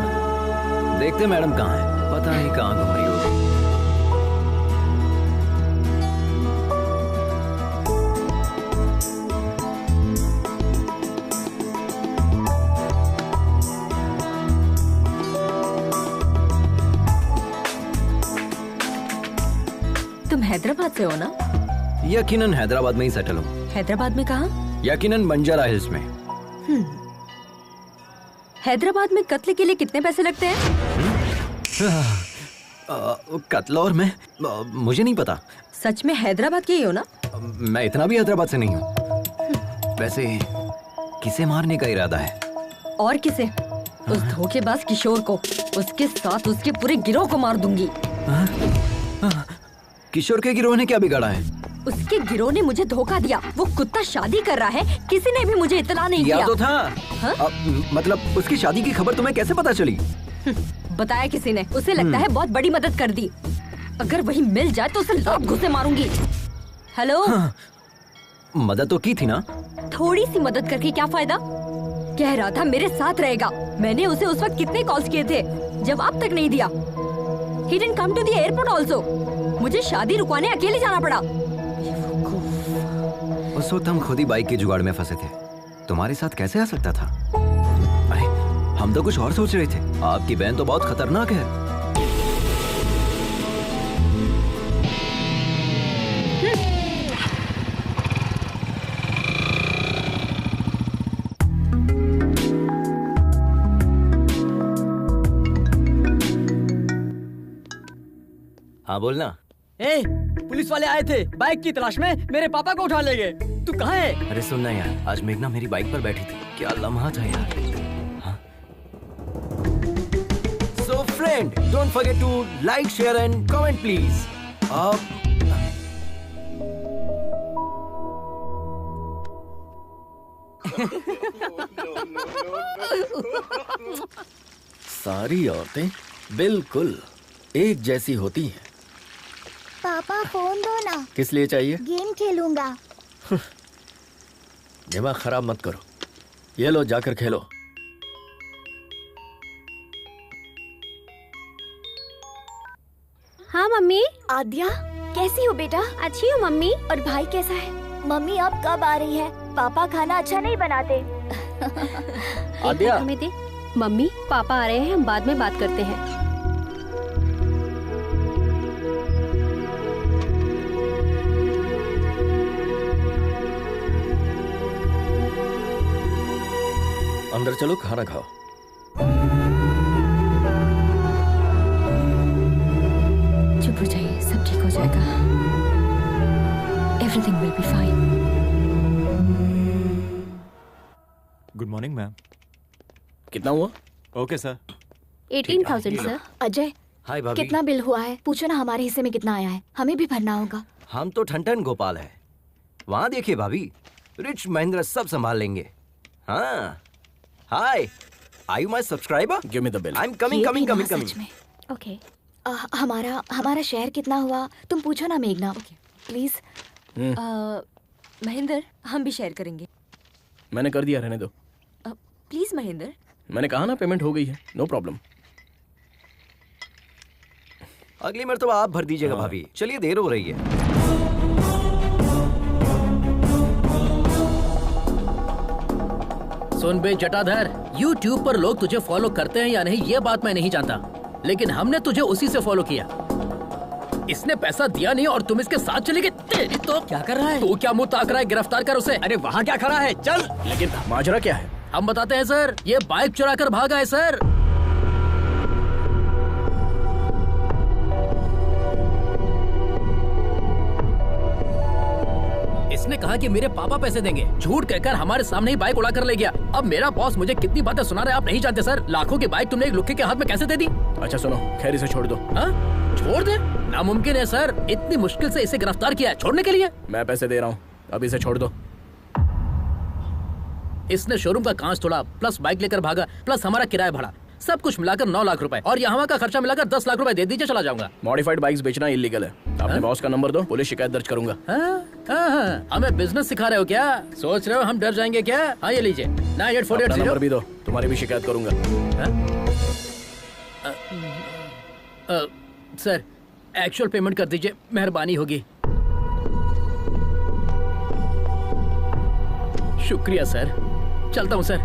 देखते मैडम कहाँ है, पता नहीं कहाँ घूम रही होगी। तुम हैदराबाद से हो ना? यकीनन हैदराबाद में ही सेटल हूँ। हैदराबाद में कहाँ? यकीनन बंजारा हिल्स में। हैदराबाद में कत्ल के लिए कितने पैसे लगते हैं? कत्ल और मैं मुझे नहीं पता। सच में हैदराबाद के ही हो ना? मैं इतना भी हैदराबाद से नहीं हूँ। वैसे किसे मारने का इरादा है? और किसे? उस धोखेबाज किशोर को, उसके साथ उसके पूरे गिरोह को मार दूंगी। किशोर के गिरोह ने क्या बिगाड़ा है? उसके गिरोह ने मुझे धोखा दिया। वो कुत्ता शादी कर रहा है, किसी ने भी मुझे इतला नहीं दिया। तो था। मतलब उसकी शादी की खबर तुम्हें कैसे पता चली? बताया किसी ने। उसे लगता है बहुत बड़ी मदद कर दी। अगर वही मिल जाए तो उसे लात घुसे मारूंगी। हेलो? मदद तो की थी ना? थोड़ी सी मदद करके क्या फायदा? कह रहा था मेरे साथ रहेगा। मैंने उसे उस वक्त कितने कॉल्स किए थे, जवाब तक नहीं दिया। He didn't come to the airport also. मुझे शादी रुकवाने अकेले जाना पड़ा। उस वक्त हम खुद ही बाइक के जुगाड़ में फंसे थे। तुम्हारे साथ कैसे आ सकता था? अरे हम तो कुछ और सोच रहे थे। आपकी बहन तो बहुत खतरनाक है। हाँ बोलना। ए, पुलिस वाले आए थे बाइक की तलाश में, मेरे पापा को उठा ले गए। तू कहाँ है? अरे सुनना यार, आज मेघना मेरी बाइक पर बैठी थी। क्या लम्हा था यार। So friend, don't forget to like, share and comment please. सारी औरतें बिल्कुल एक जैसी होती हैं। पापा फोन दो ना। किस लिए चाहिए? गेम खेलूंगा। दिमाग खराब मत करो। ये लो, जाकर खेलो। हाँ मम्मी। आद्या, कैसी हो बेटा? अच्छी हूँ मम्मी। और भाई कैसा है? मम्मी अब कब आ रही है? पापा खाना अच्छा नहीं बनाते। आद्या, हमें दे। मम्मी, पापा आ रहे हैं, हम बाद में बात करते हैं। अंदर चलो, खाना खाओ। Everything will be fine. Good morning ma'am. कितना हुआ? Okay sir. 18,000 सर। अजय, हाय भाभी। कितना बिल हुआ है? पूछो ना हमारे हिस्से में कितना आया है, हमें भी भरना होगा। हम तो ठन गोपाल है। वहाँ देखिए भाभी, रिच महेंद्र सब संभाल लेंगे। हाँ, hi, are you my subscriber? Give me the bill. I am coming ये कमिंग भी ना, कमिंग सच कमिंग। में। ओके। हमारा शेयर कितना हुआ तुम पूछो ना मेघना, प्लीज। महेंद्र, हम भी शेयर करेंगे। मैंने कर दिया, रहने दो। प्लीज महेंद्र। मैंने कहा ना पेमेंट हो गई है, नो प्रॉब्लम। अगली मर्तबा आप भर दीजिएगा भाभी। चलिए, देर हो रही है। सुन बे जटाधर, YouTube पर लोग तुझे फॉलो करते हैं या नहीं ये बात मैं नहीं जानता, लेकिन हमने तुझे उसी से फॉलो किया। इसने पैसा दिया नहीं और तुम इसके साथ चले गए। तेरी तो क्या कर रहा है? तू क्या मुंह ताक रहा है? गिरफ्तार कर उसे। अरे वहाँ क्या खड़ा है? चल। लेकिन माजरा क्या है? हम बताते हैं सर, ये बाइक चुरा कर भागा है सर। इसने कहा कि मेरे पापा पैसे देंगे, झूठ कहकर हमारे सामने ही बाइक उड़ा कर ले गया। अब मेरा बॉस मुझे कितनी बातें सुना रहा है आप नहीं जानते सर। लाखों की बाइक तुमने एक लुक्के के हाथ में कैसे दे दी? अच्छा सुनो, खैर इसे छोड़ दो। हाँ? छोड़ दे? नामुमकिन है सर, इतनी मुश्किल से इसे गिरफ्तार किया है, छोड़ने के लिए। मैं पैसे दे रहा हूँ, अब इसे छोड़ दो। इसने शोरूम का कांच तोड़ा, प्लस बाइक लेकर भागा, प्लस हमारा किराया भरा, सब कुछ मिलाकर 9 लाख रुपए, और यहाँ का खर्चा मिलाकर 10 लाख रुपए दे दीजिए, चला जाऊंगा। मॉडिफाइड बाइक्स बेचना इलीगल है। अपने बॉस का नंबर दो, पुलिस शिकायत दर्ज करूंगा। हमें बिजनेस सिखा रहे हो क्या? सोच रहे हो हम डर जाएंगे क्या? हाँ ये लीजिए, 9848 नंबर भी दो, तुम्हारी भी शिकायत करूंगा। सर एक्चुअल पेमेंट कर दीजिए, मेहरबानी होगी। शुक्रिया सर, चलता हूँ सर।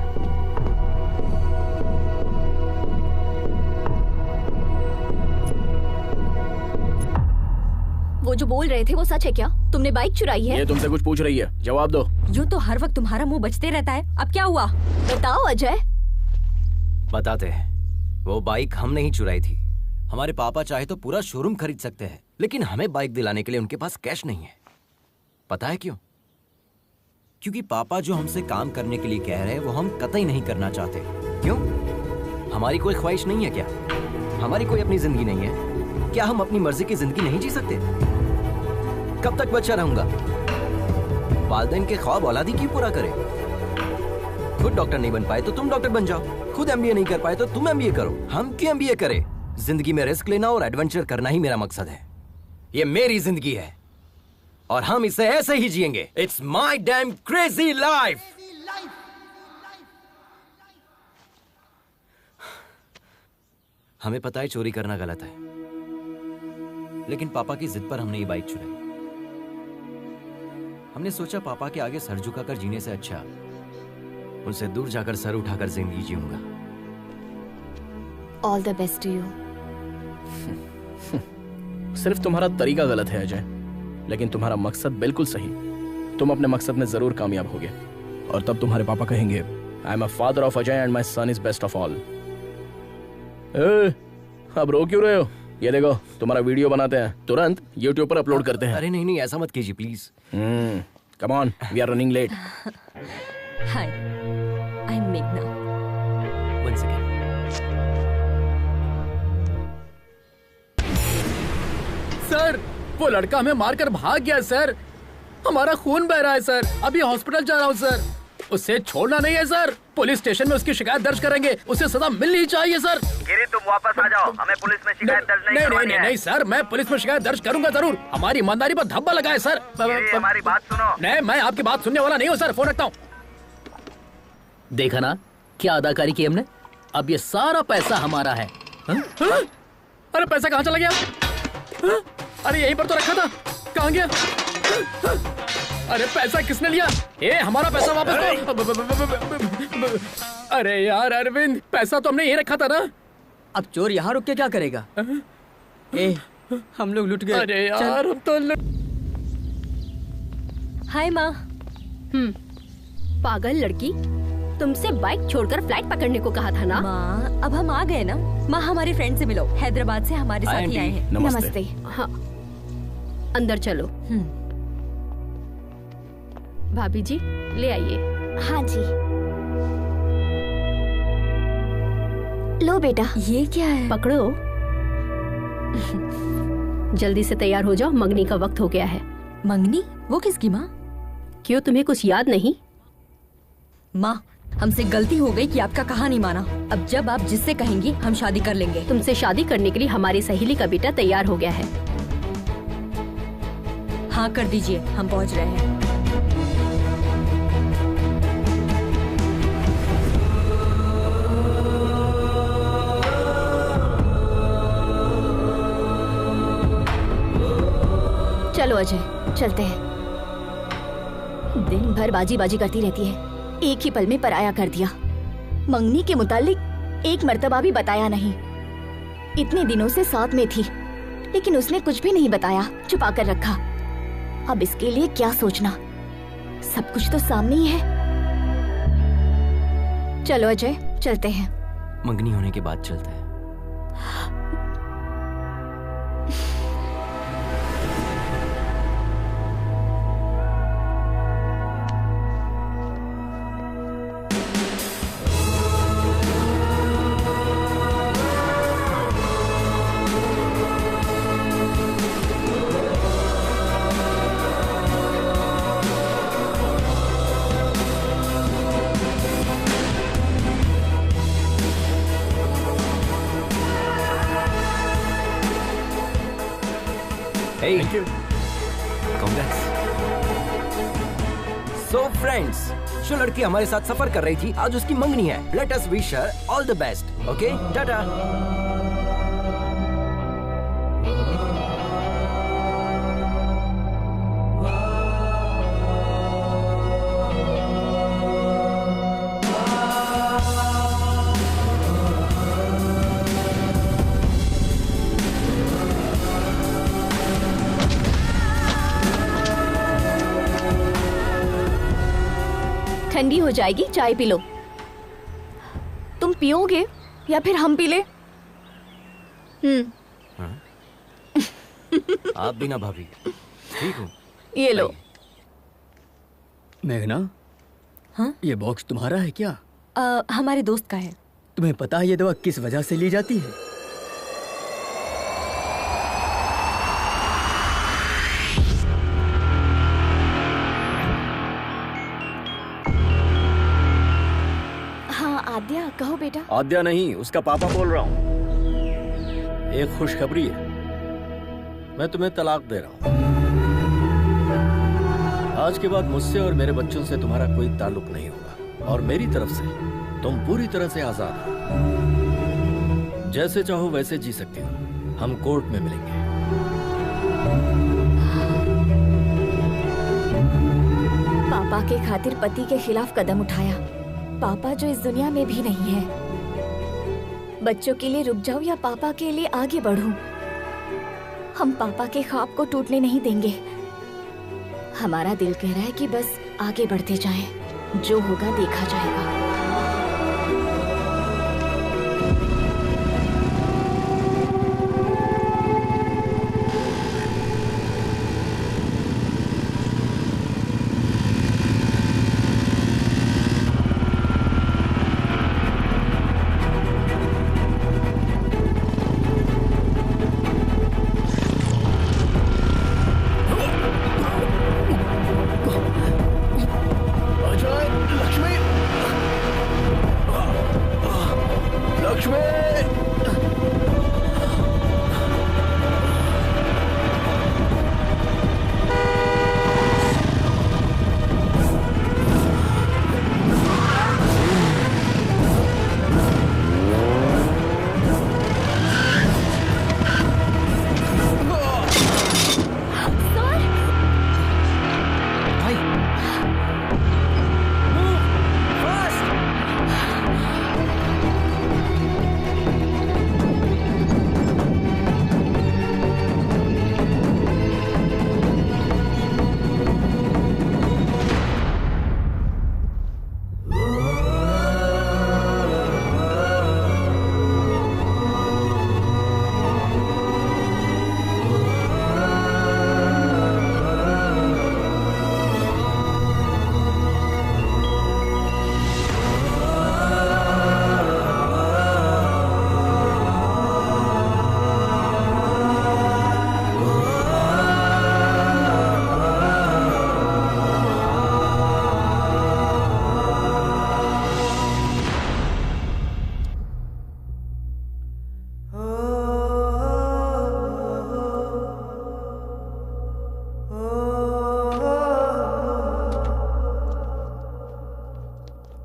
वो जो बोल रहे थे वो सच है क्या? तुमने बाइक चुराई है? ये तुमसे कुछ पूछ रही है, जवाब दो। यूं तो हर वक्त तुम्हारा मुंह बचते रहता है, अब क्या हुआ? बताओ अजय। बताते हैं। वो बाइक हम नहीं चुराई थी। हमारे पापा चाहे तो पूरा शोरूम खरीद सकते हैं, लेकिन हमें बाइक दिलाने के लिए उनके पास कैश नहीं है। पता है क्यों? क्योंकि पापा जो हमसे काम करने के लिए कह रहे हैं वो हम कतई नहीं करना चाहते। क्यों? हमारी कोई ख्वाहिश नहीं है क्या? हमारी कोई अपनी जिंदगी नहीं है क्या? हम अपनी मर्जी की जिंदगी नहीं जी सकते? कब तक बच्चा रहूंगा? वालिदैन के ख्वाब औलादी क्यों पूरा करे? खुद डॉक्टर नहीं बन पाए तो तुम डॉक्टर बन जाओ, खुद एमबीए नहीं कर पाए तो तुम एमबीए करो। हम क्यों एमबीए करें? जिंदगी में रिस्क लेना और एडवेंचर करना ही मेरा मकसद है। ये मेरी जिंदगी है और हम इसे ऐसे ही जिएंगे। It's my dam crazy life. हमें पता है चोरी करना गलत है, लेकिन पापा की जिद पर हमने ये बाइक चुराई। हमने सोचा पापा के आगे सर झुकाकर जीने से अच्छा उनसे दूर जाकर सर उठाकर जिंदगी जीऊंगा। All the best to you. सिर्फ तुम्हारा तरीका गलत है अजय, लेकिन तुम्हारा मकसद बिल्कुल सही। तुम अपने मकसद में जरूर कामयाब होगे और तब तुम्हारे पापा कहेंगे I am a father of Ajay and my son is best of all. अब रो क्यों रहे हो? ये देखो तुम्हारा वीडियो बनाते हैं, तुरंत YouTube पर अपलोड करते हैं। अरे नहीं नहीं, ऐसा मत कीजिए please. Come on, we are running late. Hi, I am मेघना। One second. सर वो लड़का हमें मारकर भाग गया सर, हमारा खून बह रहा है सर, अभी हॉस्पिटल जा रहा हूँ सर। उसे छोड़ना नहीं है सर, पुलिस स्टेशन में उसकी शिकायत दर्ज करेंगे, उसे सजा मिलनी चाहिए सर। गिरी तुम वापस आ जाओ, हमें पुलिस में शिकायत दर्ज नहीं करवानी है। नहीं सर, मैं पुलिस में शिकायत दर्ज करूंगा जरूर, हमारी ईमानदारी पर धब्बा लगा है सर। गिरी हमारी बात सुनो। नहीं, मैं आपकी बात सुनने वाला नहीं हूँ सर, फोन रखता हूँ। देखा ना क्या अदाकारी की हमने, अब ये सारा पैसा हमारा है। अरे पैसा कहाँ चला गया? अरे यहीं पर तो रखा था, कहाँ गया? अरे पैसा किसने लिया? हमारा पैसा वापस दो। अरे यार अरविंद, पैसा तो हमने यहीं रखा था ना। अब चोर यहाँ रुक के क्या करेगा? हम लोग लुट गए। अरे यार अब तो हाय माँ। पागल लड़की, तुमसे बाइक छोड़कर फ्लाइट पकड़ने को कहा था ना। माँ अब हम आ गए ना। माँ हमारे फ्रेंड से मिलो, हैदराबाद से हमारे साथ ही आए हैं। नमस्ते। हाँ, अंदर चलो। भाभी जी ले आइए। हाँ जी। लो बेटा। ये क्या है? पकड़ो। जल्दी से तैयार हो जाओ, मंगनी का वक्त हो गया है। मंगनी? वो किसकी माँ? क्यों, तुम्हें कुछ याद नहीं? माँ, हमसे गलती हो गई कि आपका कहा नहीं माना। अब जब आप जिससे कहेंगी हम शादी कर लेंगे। तुमसे शादी करने के लिए हमारी सहेली का बेटा तैयार हो गया है। हाँ कर दीजिए, हम पहुँच रहे हैं। चलो अजय, चलते हैं। दिन भर बाजी बाजी करती रहती है, एक ही पल में पराया कर दिया। मंगनी के मुतालिक एक मर्तबा भी बताया नहीं। इतने दिनों से साथ में थी, लेकिन उसने कुछ भी नहीं बताया, छुपा कर रखा। अब इसके लिए क्या सोचना, सब कुछ तो सामने ही है। चलो अजय, चलते हैं। मंगनी होने के बाद चलते हैं। Hey, Thank you. Congrats. So friends, जो लड़की हमारे साथ सफर कर रही थी, आज उसकी मंगनी है। Let us wish her all the best. Okay? Tata. ठंडी हो जाएगी, चाय पी लो। तुम पियोगे या फिर हम पी ले? आप भी ना भाभी, ठीक हूँ। ये लो। मेघना, हाँ? ये बॉक्स तुम्हारा है क्या? हमारे दोस्त का है। तुम्हें पता है ये दवा किस वजह से ली जाती है? हाँ आद्या, कहो बेटा। आद्या नहीं, उसका पापा बोल रहा हूँ। एक खुशखबरी है, मैं तुम्हें तलाक दे रहा हूँ। आज के बाद मुझसे और मेरे बच्चों से तुम्हारा कोई ताल्लुक नहीं होगा, और मेरी तरफ से तुम पूरी तरह से आजाद हो। जैसे चाहो वैसे जी सकती हो। हम कोर्ट में मिलेंगे। पापा के खातिर पति के खिलाफ कदम उठाया। पापा जो इस दुनिया में भी नहीं है। बच्चों के लिए रुक जाऊं या पापा के लिए आगे बढ़ूं? हम पापा के ख्वाब को टूटने नहीं देंगे। हमारा दिल कह रहा है कि बस आगे बढ़ते जाएं। जो होगा देखा जाएगा। अजय, लक्ष्मी,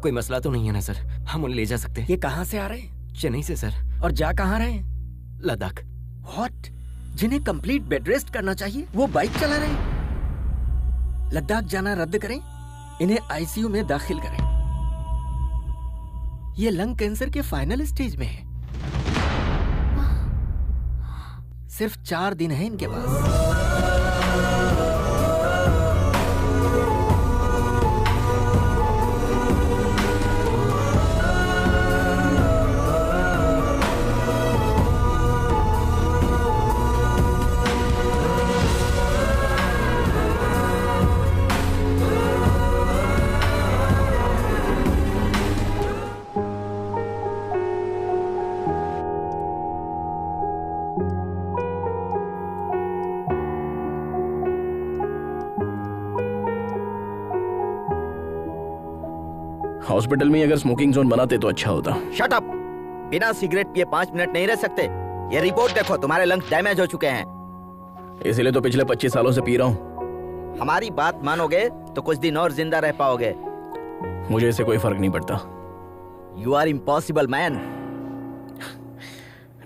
कोई मसला तो नहीं है ना सर? हम उन्हें ले जा सकते हैं। ये कहाँ से आ रहे हैं? चेन्नई से सर। और जा कहाँ रहे हैं? लद्दाख। व्हाट? जिन्हें कंप्लीट बेड रेस्ट करना चाहिए वो बाइक चला रहे हैं। लद्दाख जाना रद्द करें, इन्हें आईसीयू में दाखिल करें। ये लंग कैंसर के फाइनल स्टेज में है। सिर्फ 4 दिन है इनके पास। हॉस्पिटल में अगर स्मोकिंग जोन बनाते तो अच्छा होता। Shut up! बिना सिगरेट पिए 5 मिनट नहीं रह सकते। ये रिपोर्ट देखो, तुम्हारे लंग्स डैमेज हो चुके हैं। इसीलिए तो पिछले 25 सालों से पी रहा हूँ। हमारी बात मानोगे तो कुछ दिन और जिंदा रह पाओगे। मुझे इससे कोई फर्क नहीं पड़ता। You are impossible man.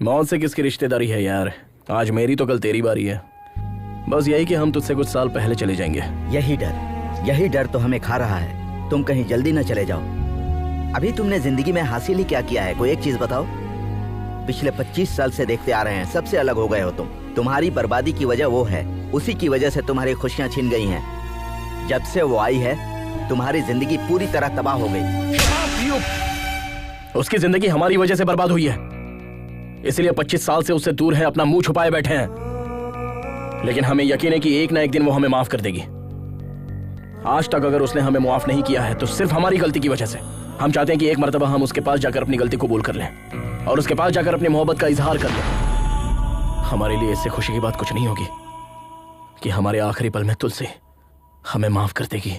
मौत से किसकी रिश्तेदारी है यार? आज मेरी तो कल तेरी बारी है। बस यही कि हम तुझसे कुछ साल पहले चले जाएंगे। यही डर तो हमें खा रहा है। तुम कहीं जल्दी न चले जाओ। अभी तुमने जिंदगी में हासिल ही क्या किया है? कोई एक चीज बताओ। पिछले 25 साल से देखते आ रहे हैं, सबसे अलग हो गए हो तुम। तुम्हारी बर्बादी की वजह वो है, उसी की वजह से तुम्हारी खुशियां छिन गई हैं। जब से वो आई है तुम्हारी जिंदगी पूरी तरह तबाह हो गई। उसकी जिंदगी हमारी वजह से बर्बाद हुई है, इसलिए 25 साल से उससे दूर है, अपना मुंह छुपाए बैठे हैं। लेकिन हमें यकीन है कि एक ना एक दिन वो हमें माफ कर देगी। आज तक अगर उसने हमें माफ नहीं किया है तो सिर्फ हमारी गलती की वजह से। हम चाहते हैं कि एक मर्तबा हम उसके पास जाकर अपनी गलती कबूल कर लें और उसके पास जाकर अपनी मोहब्बत का इजहार कर लें। हमारे लिए इससे खुशी की बात कुछ नहीं होगी कि हमारे आखिरी पल में तुलसी हमें माफ कर देगी।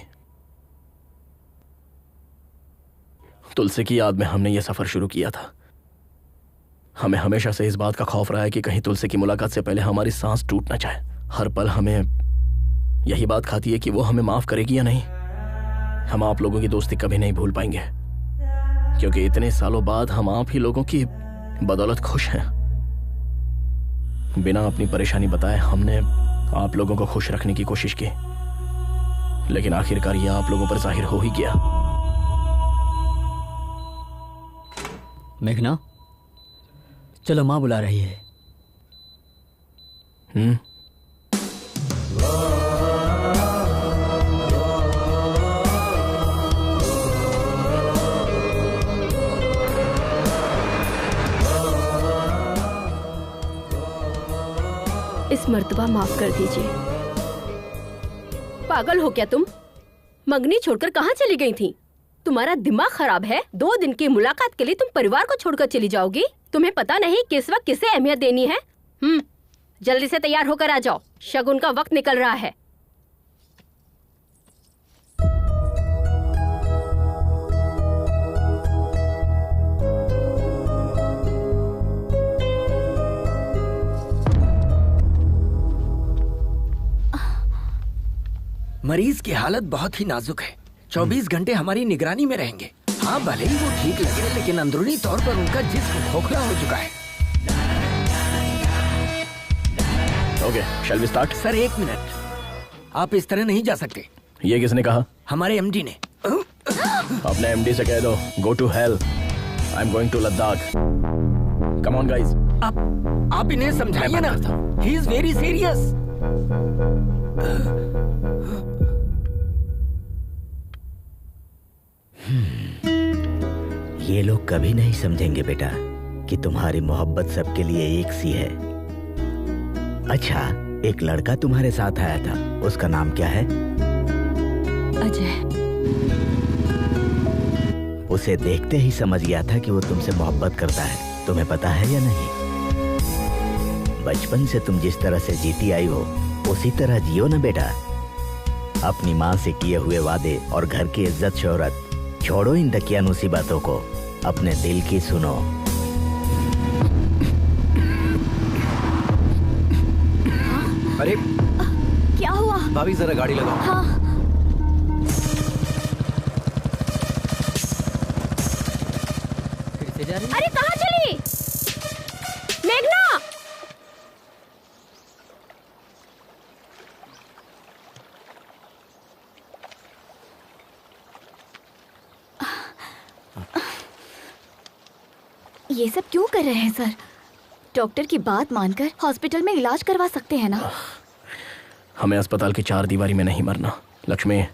तुलसी की याद में हमने यह सफर शुरू किया था। हमें हमेशा से इस बात का खौफ रहा है कि कहीं तुलसी की मुलाकात से पहले हमारी सांस टूट ना जाए। हर पल हमें यही बात खाती है कि वो हमें माफ करेगी या नहीं। हम आप लोगों की दोस्ती कभी नहीं भूल पाएंगे, क्योंकि इतने सालों बाद हम आप ही लोगों की बदौलत खुश हैं। बिना अपनी परेशानी बताए हमने आप लोगों को खुश रखने की कोशिश की, लेकिन आखिरकार यह आप लोगों पर जाहिर हो ही गया। मेघना, चलो माँ बुला रही है। इस मर्तबा माफ कर दीजिए। पागल हो क्या तुम? मंगनी छोड़कर कहाँ चली गई थी? तुम्हारा दिमाग खराब है? 2 दिन की मुलाकात के लिए तुम परिवार को छोड़कर चली जाओगी? तुम्हें पता नहीं किस वक्त किसे अहमियत देनी है? जल्दी से तैयार होकर आ जाओ, शगुन का वक्त निकल रहा है। मरीज की हालत बहुत ही नाजुक है। 24 घंटे हमारी निगरानी में रहेंगे। हाँ, भले ही वो ठीक लगे, लेकिन अंदरूनी तौर पर उनका जिस्म खोखला हो चुका है। Okay, shall we start? Sir 1 minute, आप इस तरह नहीं जा सकते। ये किसने कहा? हमारे एमडी ने। अपने एमडी से कह दो, go to hell, I am going to Ladakh. Come on guys. आप इन्हें समझाइए ना, ही इज वेरी सीरियस। ये लोग कभी नहीं समझेंगे बेटा कि तुम्हारी मोहब्बत सबके लिए एक सी है। अच्छा, एक लड़का तुम्हारे साथ आया था, उसका नाम क्या है? अजय। उसे देखते ही समझ गया था कि वो तुमसे मोहब्बत करता है। तुम्हें पता है या नहीं? बचपन से तुम जिस तरह से जीती आई हो उसी तरह जियो ना बेटा। अपनी माँ से किए हुए वादे और घर की इज्जत शोहरत छोड़ो, इन दकियानूसी बातों को, अपने दिल की सुनो। अरे क्या हुआ? भाभी जरा गाड़ी लगाओ। हाँ। जा रही? अरे कहाँ चली मेघना? ये सब क्यों कर रहे हैं सर? डॉक्टर की बात मानकर हॉस्पिटल में इलाज करवा सकते हैं ना? हमें अस्पताल की 4 दीवारी में नहीं मरना लक्ष्मी।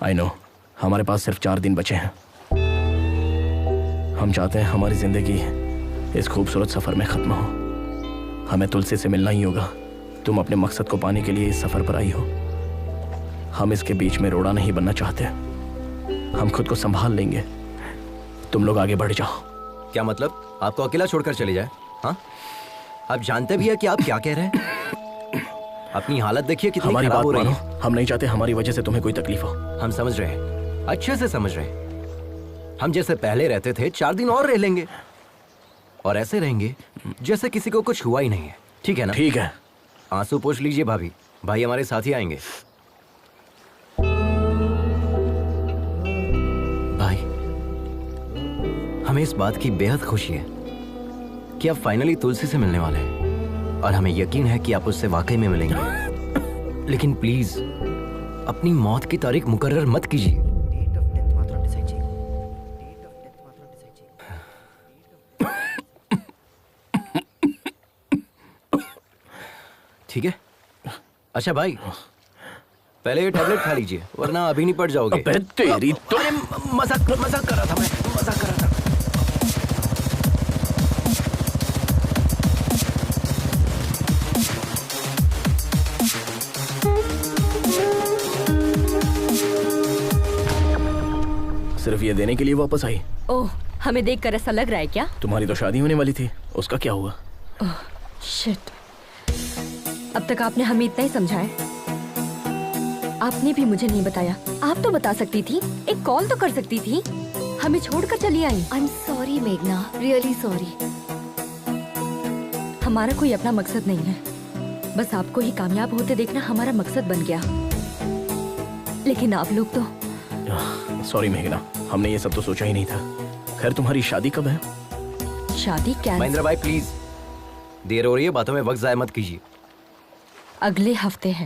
आई नो हमारे पास सिर्फ 4 दिन बचे हैं। हम चाहते हैं हमारी जिंदगी इस खूबसूरत सफर में खत्म हो। हमें तुलसी से मिलना ही होगा। तुम अपने मकसद को पाने के लिए इस सफर पर आई हो। हम इसके बीच में रोड़ा नहीं बनना चाहते। हम खुद को संभाल लेंगे। तुम लोग आगे बढ़ जाओ। क्या मतलब आपको अकेला छोड़कर चले जाए? हाँ, आप जानते भी है कि आप क्या कह रहे हैं? अपनी हालत देखिए कितनी हमारी खराब बात हो रही मानो। है। हम नहीं चाहते हमारी वजह से तुम्हें कोई तकलीफ हो। हम समझ रहे हैं, अच्छे से समझ रहे हैं। हम जैसे पहले रहते थे 4 दिन और रह लेंगे और ऐसे रहेंगे जैसे किसी को कुछ हुआ ही नहीं है। ठीक है ना? ठीक है। आंसू पोंछ लीजिए भाभी, भाई हमारे साथ ही आएंगे। भाई, हमें इस बात की बेहद खुशी है कि आप फाइनली तुलसी से मिलने वाले हैं और हमें यकीन है कि आप उससे वाकई में मिलेंगे। लेकिन प्लीज अपनी मौत की तारीख मुकर्रर मत कीजिए। ठीक है? अच्छा भाई, पहले ये टैबलेट खा लीजिए वरना अभी नहीं पड़ जाओगे। अबे तेरी तो मजाक कर रहा था मैं, मजाक कर रहा था। सिर्फ ये देने के लिए वापस आई? ओह, हमें देखकर ऐसा लग रहा है क्या? तुम्हारी तो शादी होने वाली थी, उसका क्या हुआ? ओह, शिट। अब तक आपने हमें इतना ही समझाया। आपने भी मुझे नहीं बताया। आप तो बता सकती थी, एक कॉल तो कर सकती थी। हमें छोड़कर चली आई। आई एम सॉरी मेघना, रियली सॉरी। हमारा कोई अपना मकसद नहीं है, बस आपको ही कामयाब होते देखना हमारा मकसद बन गया। लेकिन आप लोग तो। सॉरी मेघना, हमने ये सब तो सोचा ही नहीं था। खैर तुम्हारी शादी कब है? शादी क्या? महेंद्र भाई प्लीज, देर हो रही है, बातों में वक्त जाया मत कीजिए। अगले हफ्ते है।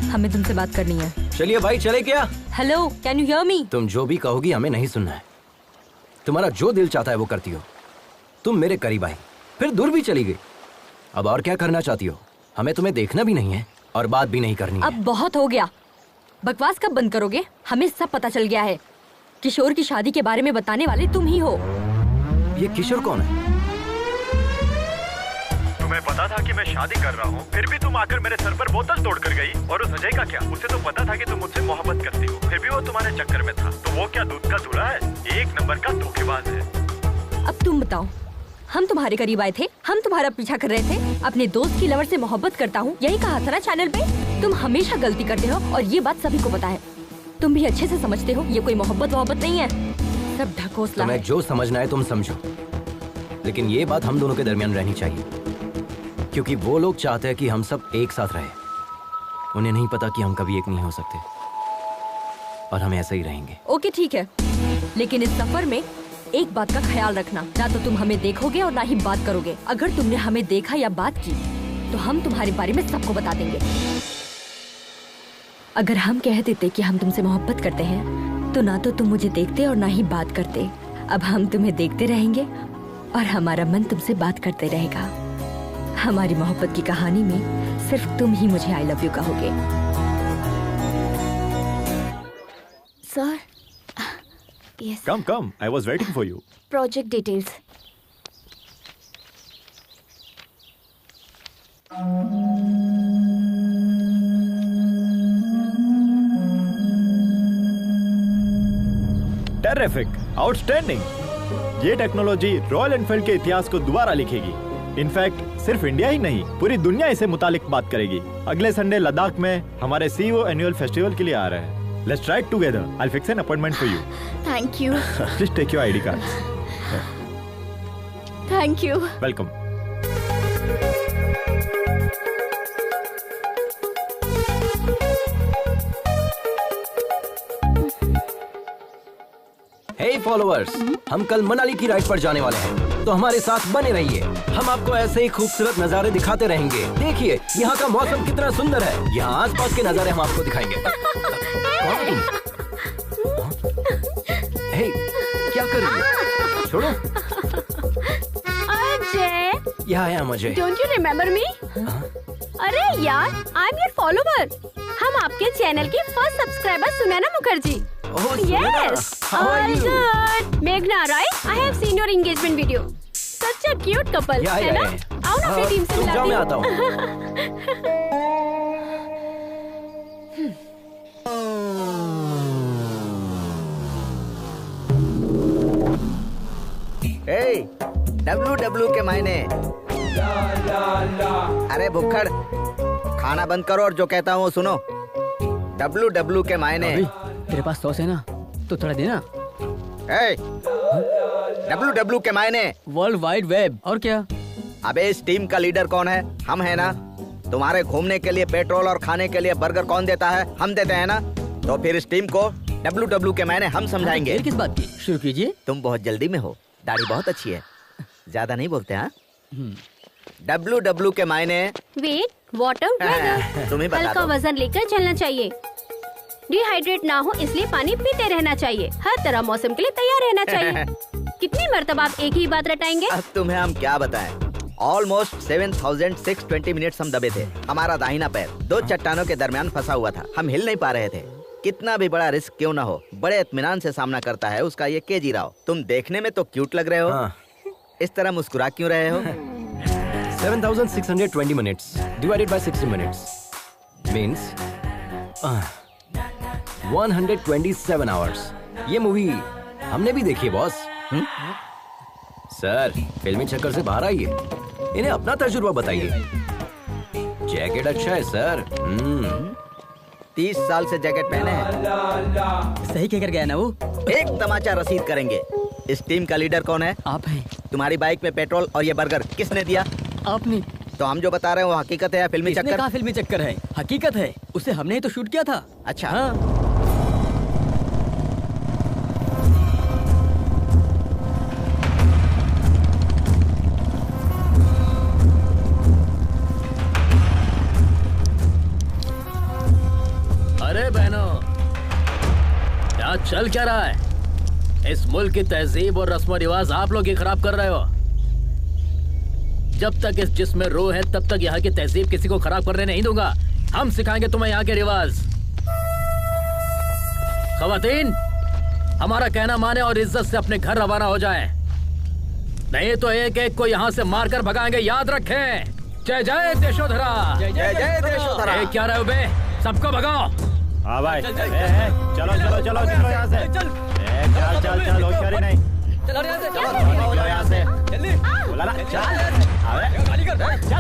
हमें तुमसे बात करनी है। चलिए भाई, चले क्या? Hello, can you hear me? तुम जो भी कहोगी हमें नहीं सुनना है। तुम्हारा जो दिल चाहता है वो करती हो। तुम मेरे करीब आई, फिर दूर भी चली गई। अब और क्या करना चाहती हो? हमें तुम्हें देखना भी नहीं है और बात भी नहीं करनी है। अब बहुत हो गया। बकवास कब बंद करोगे? हमें सब पता चल गया है। किशोर की शादी के बारे में बताने वाले तुम ही हो। ये किशोर कौन है? तुम्हें पता था कि मैं शादी कर रहा हूँ, फिर भी तुम आकर मेरे सर पर बोतल तोड़ कर गई। और उस अजय का क्या? उसे तो पता था कि तुम मुझसे मोहब्बत करती हो, फिर भी वो तुम्हारे चक्कर में था। तो वो क्या दूध का धूला है? 1 नंबर का धोखेबाज है। अब तुम बताओ, हम तुम्हारे करीब आए थे, हम तुम्हारा पीछा कर रहे थे। अपने दोस्त की लवर से मोहब्बत करता हूँ, यही कहा था ना चैनल पे। तुम हमेशा गलती करते हो और ये बात सभी को पता है। तुम भी अच्छे से समझते हो ये कोई मोहब्बत नहीं है, सब ढकोसला है। तुम्हें जो समझना है तुम समझो, लेकिन ये बात हम दोनों के दरमियान रहनी चाहिए, क्योंकि वो लोग चाहते हैं कि हम सब एक साथ रहें। उन्हें नहीं पता कि हम कभी एक नहीं हो सकते और हम ऐसे ही रहेंगे। ओके ठीक है, लेकिन इस सफर में एक बात का ख्याल रखना, ना तो तुम हमें देखोगे और ना ही बात करोगे। अगर तुमने हमें देखा या बात की तो हम तुम्हारे बारे में सबको बता देंगे। अगर हम कह देते कि हम तुमसे मोहब्बत करते हैं तो ना तो तुम मुझे देखते और ना ही बात करते। अब हम तुम्हें देखते रहेंगे और हमारा मन तुमसे बात करते रहेगा। हमारी मोहब्बत की कहानी में सिर्फ तुम ही मुझे आई लव यू कहोगे। Sir, yes. Come, I was waiting for you. Project details. Terrific, outstanding. ये टेक्नोलॉजी रॉयल एनफील्ड के इतिहास को दोबारा लिखेगी। इनफैक्ट सिर्फ इंडिया ही नहीं, पूरी दुनिया इसे मुतालिक बात करेगी। अगले संडे लद्दाख में हमारे सीईओ एनुअल फेस्टिवल के लिए आ रहे हैं। Let's try it together. I'll fix an appointment for you. Thank you. Please take your ID cards. Thank you. Welcome. Hey followers, हम कल मनाली की राइड पर जाने वाले हैं, तो हमारे साथ बने रहिए। हम आपको ऐसे ही खूबसूरत नजारे दिखाते रहेंगे। देखिए यहाँ का मौसम कितना सुंदर है। यहाँ आसपास के नजारे हम आपको दिखाएंगे। हे, क्या कर रही है? छोड़ो। अजय, यहाँ आया मुझे। Don't you remember me? अरे यार, आई एम योर फॉलोवर। हम आपके चैनल की first subscriber Sunaina Mukherjee. Yes, all good. Meghna, right? I have seen your engagement video. Such a cute couple, है ना? आओ ना अपनी टीम से मिलाती हूँ। मैं आता हूँ। Hey, WW के मायने। अरे भुक्खड़, खाना बंद करो और जो कहता हूँ सुनो। WW के मायने। तेरे पास सॉस है ना, तो थोड़ा देना। WW के मायने वर्ल्ड वाइड वेब। और क्या? अबे इस टीम का लीडर कौन है? हम है ना। तुम्हारे घूमने के लिए पेट्रोल और खाने के लिए बर्गर कौन देता है? हम देते हैं ना। तो फिर इस टीम को WW के मायने हम समझाएंगे। किस बात की? शुरू कीजिए। तुम बहुत जल्दी में हो, दाढ़ी बहुत अच्छी है, ज्यादा नहीं बोलते हाँ? WW के मायने वेट, वाटर, वेदर। तुम्हें बता हल्का दो। वजन लेकर चलना चाहिए। डिहाइड्रेट ना हो इसलिए पानी पीते रहना चाहिए। हर तरह मौसम के लिए तैयार रहना चाहिए। कितनी मर्तबा आप एक ही बात रटाएंगे? अब तुम्हें हम क्या बताएं? ऑलमोस्ट 7620 मिनट्स हम दबे थे। हमारा दाहिना पैर दो चट्टानों के दरमियान फंसा हुआ था। हम हिल नहीं पा रहे थे। कितना भी बड़ा रिस्क क्यों ना हो, बड़े इत्मीनान से सामना करता है उसका ये केजी राव। तुम देखने में तो क्यूट लग रहे हो। हाँ। इस तरह मुस्कुरा क्यों रहे हो? 7620 minutes divided by 60 minutes means 127 hours। ये मूवी हमने भी देखी है बॉस। सर, फिल्मी चक्कर से बाहर आइए, इन्हें अपना तजुर्बा बताइए। जैकेट अच्छा है सर। 30 साल से जैकेट पहने हैं। सही कह कर गया ना वो। एक तमाचा रसीद करेंगे। इस टीम का लीडर कौन है? आप हैं। तुम्हारी बाइक में पेट्रोल और ये बर्गर किसने दिया? आपने। तो हम जो बता रहे हैं वो हकीकत है या फिल्मी इसने चक्कर? कहा फिल्मी चक्कर है, हकीकत है। उसे हमने ही तो शूट किया था। अच्छा। हाँ। अरे बहनों, क्या चल क्या रहा है? इस मुल्क की तहजीब और रस्म रिवाज आप लोग ही खराब कर रहे हो। जब तक इस जिस्म में रूह है तब तक यहाँ की तहजीब किसी को खराब करने नहीं दूंगा। हम सिखाएंगे तुम्हें यहाँ के रिवाज। खवातीन, हमारा कहना माने और इज्जत से अपने घर रवाना हो जाएं। नहीं तो एक एक को यहाँ से मारकर भगाएंगे, याद रखें। जय जय देशोधरा। जय जय देशोधरा। क्या रहे हो बे? सबको भगाओ। हाँ भाई, चलो चलो चलो चलो यहाँ से। चल चल चल, होशियारी नहीं। चलो यहाँ से। जल्दी। बोला ना, चल।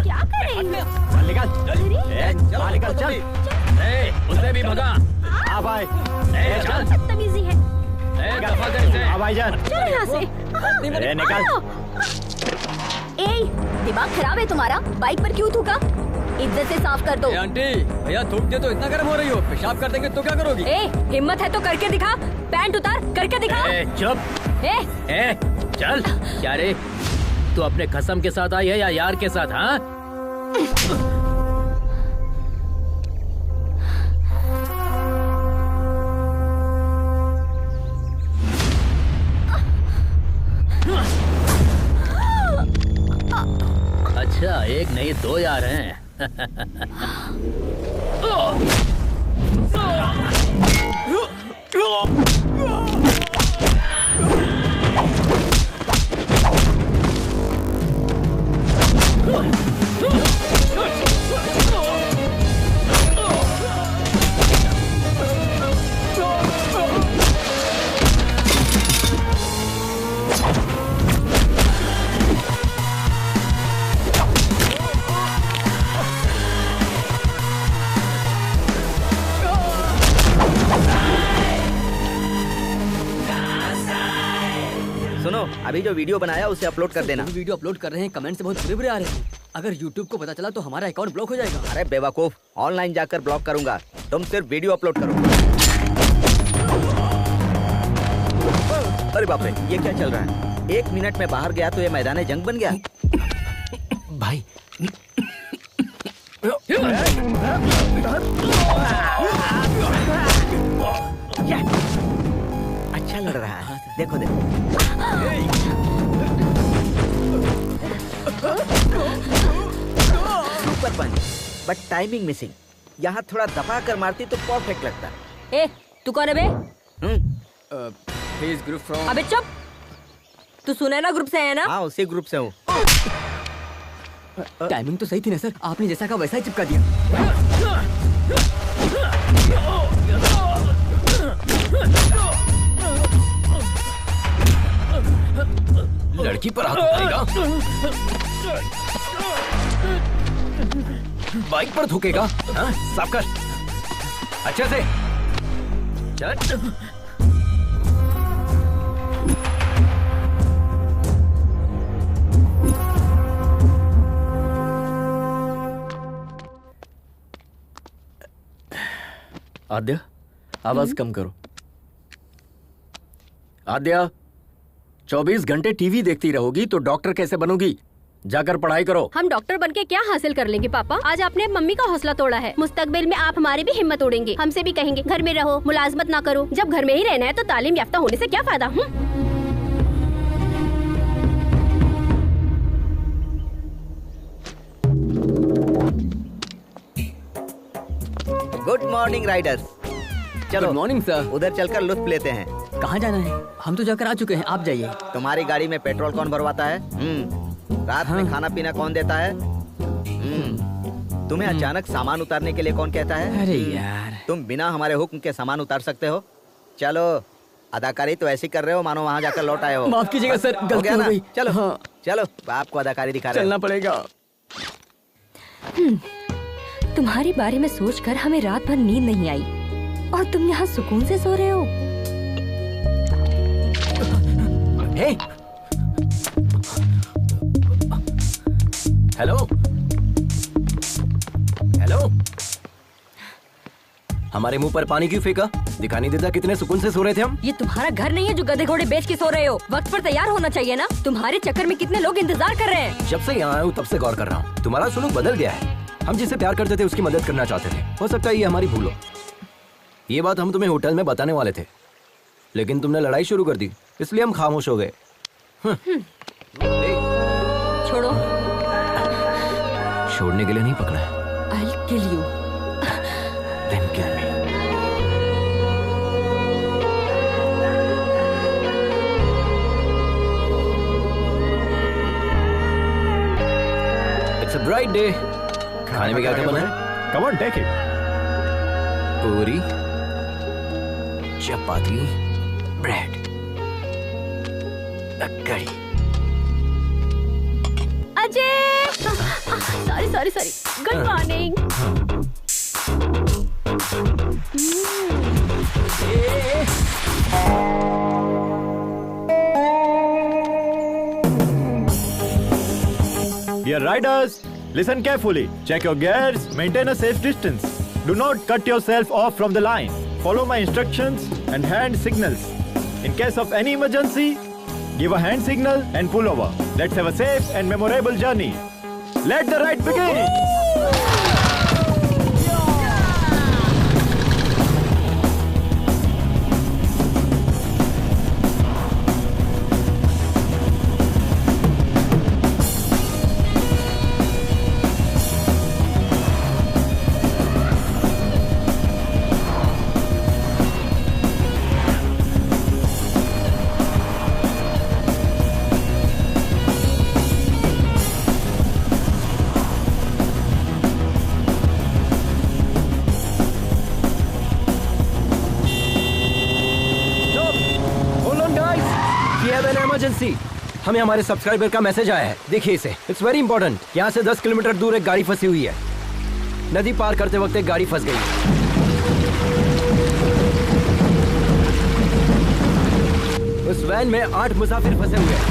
क्या करेंगे? चल निकल। चल निकल, चल। उसे भी भगा। हाँ भाई। चल। बदतमीजी है। दफा कर इसे। हाँ भाईजान। चल यहाँ से। निकल। ए, दिमाग खराब है तुम्हारा? बाइक पर क्यों थूका? इज्जत से साफ कर दो। आंटी, भैया थूक दे तो इतना गर्म हो रही हो, पेशाब कर देंगे तो क्या करोगी? हिम्मत है तो करके दिखा। पैंट उतार, करके दिखा। चुप। चल। क्या रे, तू अपने कसम के साथ आई है या यार के साथ? हाँ, अच्छा, एक नहीं दो यार हैं। अभी जो वीडियो बनाया उसे अपलोड कर देना। वीडियो अपलोड कर रहे हैं, कमेंट से बहुत बुरे आ रहे हैं। अगर YouTube को पता चला तो हमारा अकाउंट ब्लॉक हो जाएगा। अरे बेवकूफ, ऑनलाइन जाकर ब्लॉक करूंगा, तुम सिर्फ वीडियो अपलोड करो। अरे बाप रे, ये क्या चल रहा है? 1 मिनट में बाहर गया तो ये मैदान जंग बन गया। भाई अच्छा लड़ रहा है, देखो देखो। Super punch, but timing missing. यहाँ थोड़ा दबा कर मारती तो परफेक्ट लगता। ए, तू कौन है बे? Group from. अबे चुप। तू सुनैना ग्रुप से है ना? हाँ, उसी ग्रुप से हूँ। टाइमिंग तो सही थी ना सर, आपने जैसा कहा वैसा ही चिपका दिया। लड़की पर हाथ उठाएगा, बाइक पर थूकेगा। हाँ, साफ कर अच्छे से। चल। आद्या, आवाज कम करो। आद्या, 24 घंटे टीवी देखती रहोगी तो डॉक्टर कैसे बनोगी? जाकर पढ़ाई करो। हम डॉक्टर बनके क्या हासिल कर लेंगे पापा? आज आपने मम्मी का हौसला तोड़ा है, मुस्तकबिल में आप हमारी भी हिम्मत तोड़ेंगे। हमसे भी कहेंगे घर में रहो, मुलाजमत ना करो। जब घर में ही रहना है तो तालीम याफ्ता होने से क्या फायदा? Good morning riders. चलो। Good morning sir. उधर चलकर लुत्फ लेते हैं। कहाँ जाना है? हम तो जाकर आ चुके हैं, आप जाइए। तुम्हारी गाड़ी में पेट्रोल कौन भरवाता है? रात में खाना पीना कौन देता है? तुम्हें अचानक सामान उतारने के लिए कौन कहता है? अरे यार, तुम बिना हमारे हुक्म के सामान उतार सकते हो? चलो, अदाकारी तो ऐसी कर रहे हो मानो वहाँ जाकर लौट आए हो। माफ कीजिएगा सर, गलती हो गई। चलो हाँ। चलो, बाप को अदाकारी दिखा रहे हो। चलना पड़ेगा। तुम्हारे बारे में सोचकर हमें रात भर नींद नहीं आई और तुम यहाँ सुकून से सो रहे हो। हे, हेलो हेलो, हमारे मुंह पर पानी क्यों फेंका? दिखा नहीं देता कितने सुकून से सो रहे थे हम? ये तुम्हारा घर नहीं है जो गधे घोड़े बेच के सो रहे हो। वक्त पर तैयार होना चाहिए ना। तुम्हारे चक्कर में कितने लोग इंतजार कर रहे हैं। जब से यहाँ आया हूँ तब से गौर कर रहा हूँ, तुम्हारा सुलूक बदल गया है। हम जिसे प्यार करते थे उसकी मदद करना चाहते थे। हो सकता है ये हमारी भूल हो। ये बात हम तुम्हें होटल में बताने वाले थे, लेकिन तुमने लड़ाई शुरू कर दी, इसलिए हम खामोश हो गए। छोड़ो। छोड़ने के लिए नहीं पकड़ा है। I'll kill you. Then kill me. It's a bright day. खाने में क्या क्या बना है? Come on, take it. पूरी, चपाती, ब्रेड, कड़ी। Ajay, sorry good morning. Dear riders, listen carefully. Check your gears, maintain a safe distance. Do not cut yourself off from the line. Follow my instructions and hand signals. In case of any emergency, give a hand signal and pull over. Let's have a safe and memorable journey. Let the ride begin! Emergency, हमें हमारे subscriber का message आया है। देखिए इसे, it's very important. यहाँ से 10 kilometre दूर एक गाड़ी फंसी हुई है। नदी पार करते वक्त एक गाड़ी फंस गई। उस वैन में 8 मुसाफिर फंसे हुए हैं।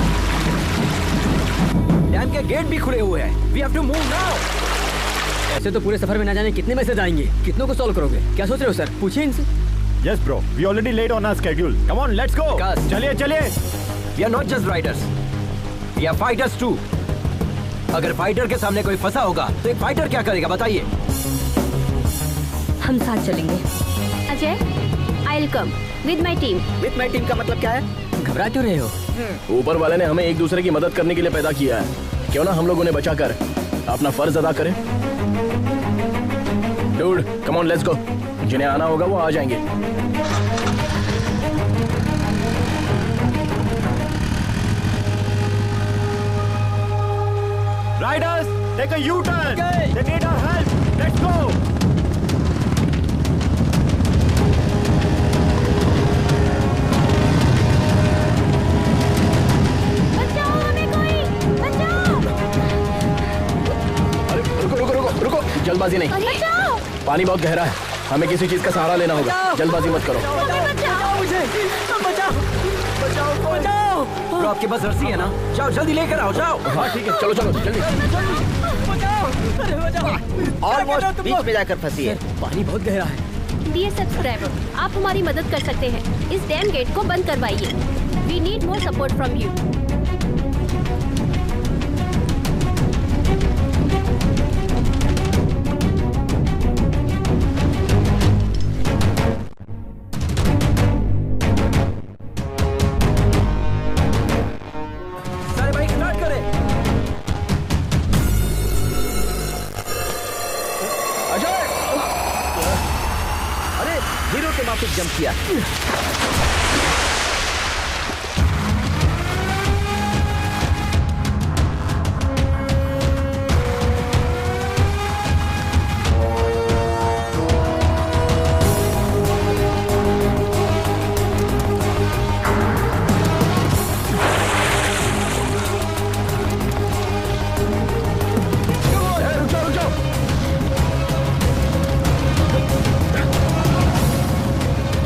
डैम के गेट भी खुले हुए हैं। We have to move now. ऐसे तो पूरे सफर में ना जाने कितने मैसेज आएंगे, कितनों को सॉल्व करोगे? क्या सोच रहे हो सर? पूछिए इनसे। Yes bro, we already late on our schedule. Come on, let's go. चलिए चलिए। We are not just riders. We are fighters too. अगर फाइटर के सामने कोई फंसा होगा तो एक फाइटर क्या करेगा बताइए? हम साथ चलेंगे। Ajay, I will come with my team. With my team का मतलब क्या है? घबरा क्यों रहे हो? ऊपर वाले ने हमें एक दूसरे की मदद करने के लिए पैदा किया है। क्यों ना हम लोग उन्हें बचाकर अपना फर्ज अदा करें? Dude, come on let's go. जिन्हें आना होगा वो आ जाएंगे। Riders, take a U-turn. They need our help. Let's go. बचाओ हमें कोई, बचाओ। अरे रुको, जल्दबाजी नहीं। बचाओ। पानी बहुत गहरा है, हमें किसी चीज का सहारा लेना होगा। जल्दबाजी मत करो। तो आपके पास रस्सी है ना? जाओ जल्दी लेकर आओ, जाओ। हाँ ठीक है, चलो जल्दी। ऑलमोस्ट बीच में जाकर फंसी है। पानी बहुत गहरा है। डियर सब्सक्राइबर, आप हमारी मदद कर सकते हैं। इस डैम गेट को बंद करवाइए। We need more support from you. Jump किया।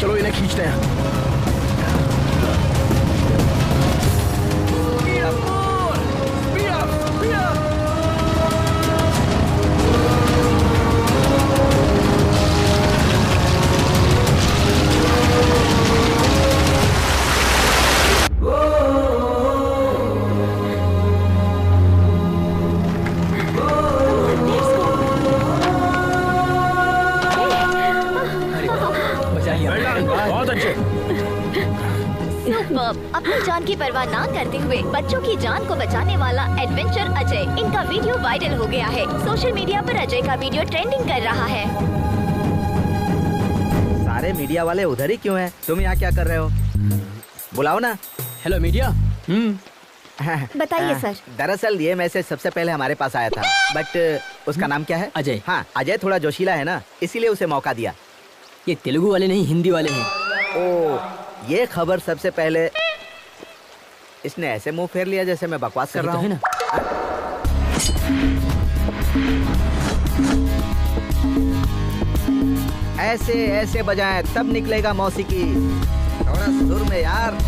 चलो इन्हें खींचते हैं। अपनी जान की परवाह ना करते हुए बच्चों की जान को बचाने वाला एडवेंचर अजय, इनका वीडियो वायरल हो गया है। सोशल मीडिया पर अजय का वीडियो ट्रेंडिंग कर रहा है। सारे मीडिया वाले उधर ही क्यों हैं? तुम यहाँ क्या कर रहे हो? बुलाओ ना। Hello media. बताइए सर। दरअसल ये मैसेज सबसे पहले हमारे पास आया था, बट उसका नाम क्या है? अजय। हाँ, अजय थोड़ा जोशीला है ना, इसीलिए उसे मौका दिया। ये तेलुगु वाले नहीं, हिंदी वाले हैं। ओ, ये खबर सबसे पहले इसने ऐसे मुंह फेर लिया जैसे मैं बकवास कर रहा हूँ। ऐसे ऐसे बजाएं तब निकलेगा मौसीकी। थोड़ा सुर में यार।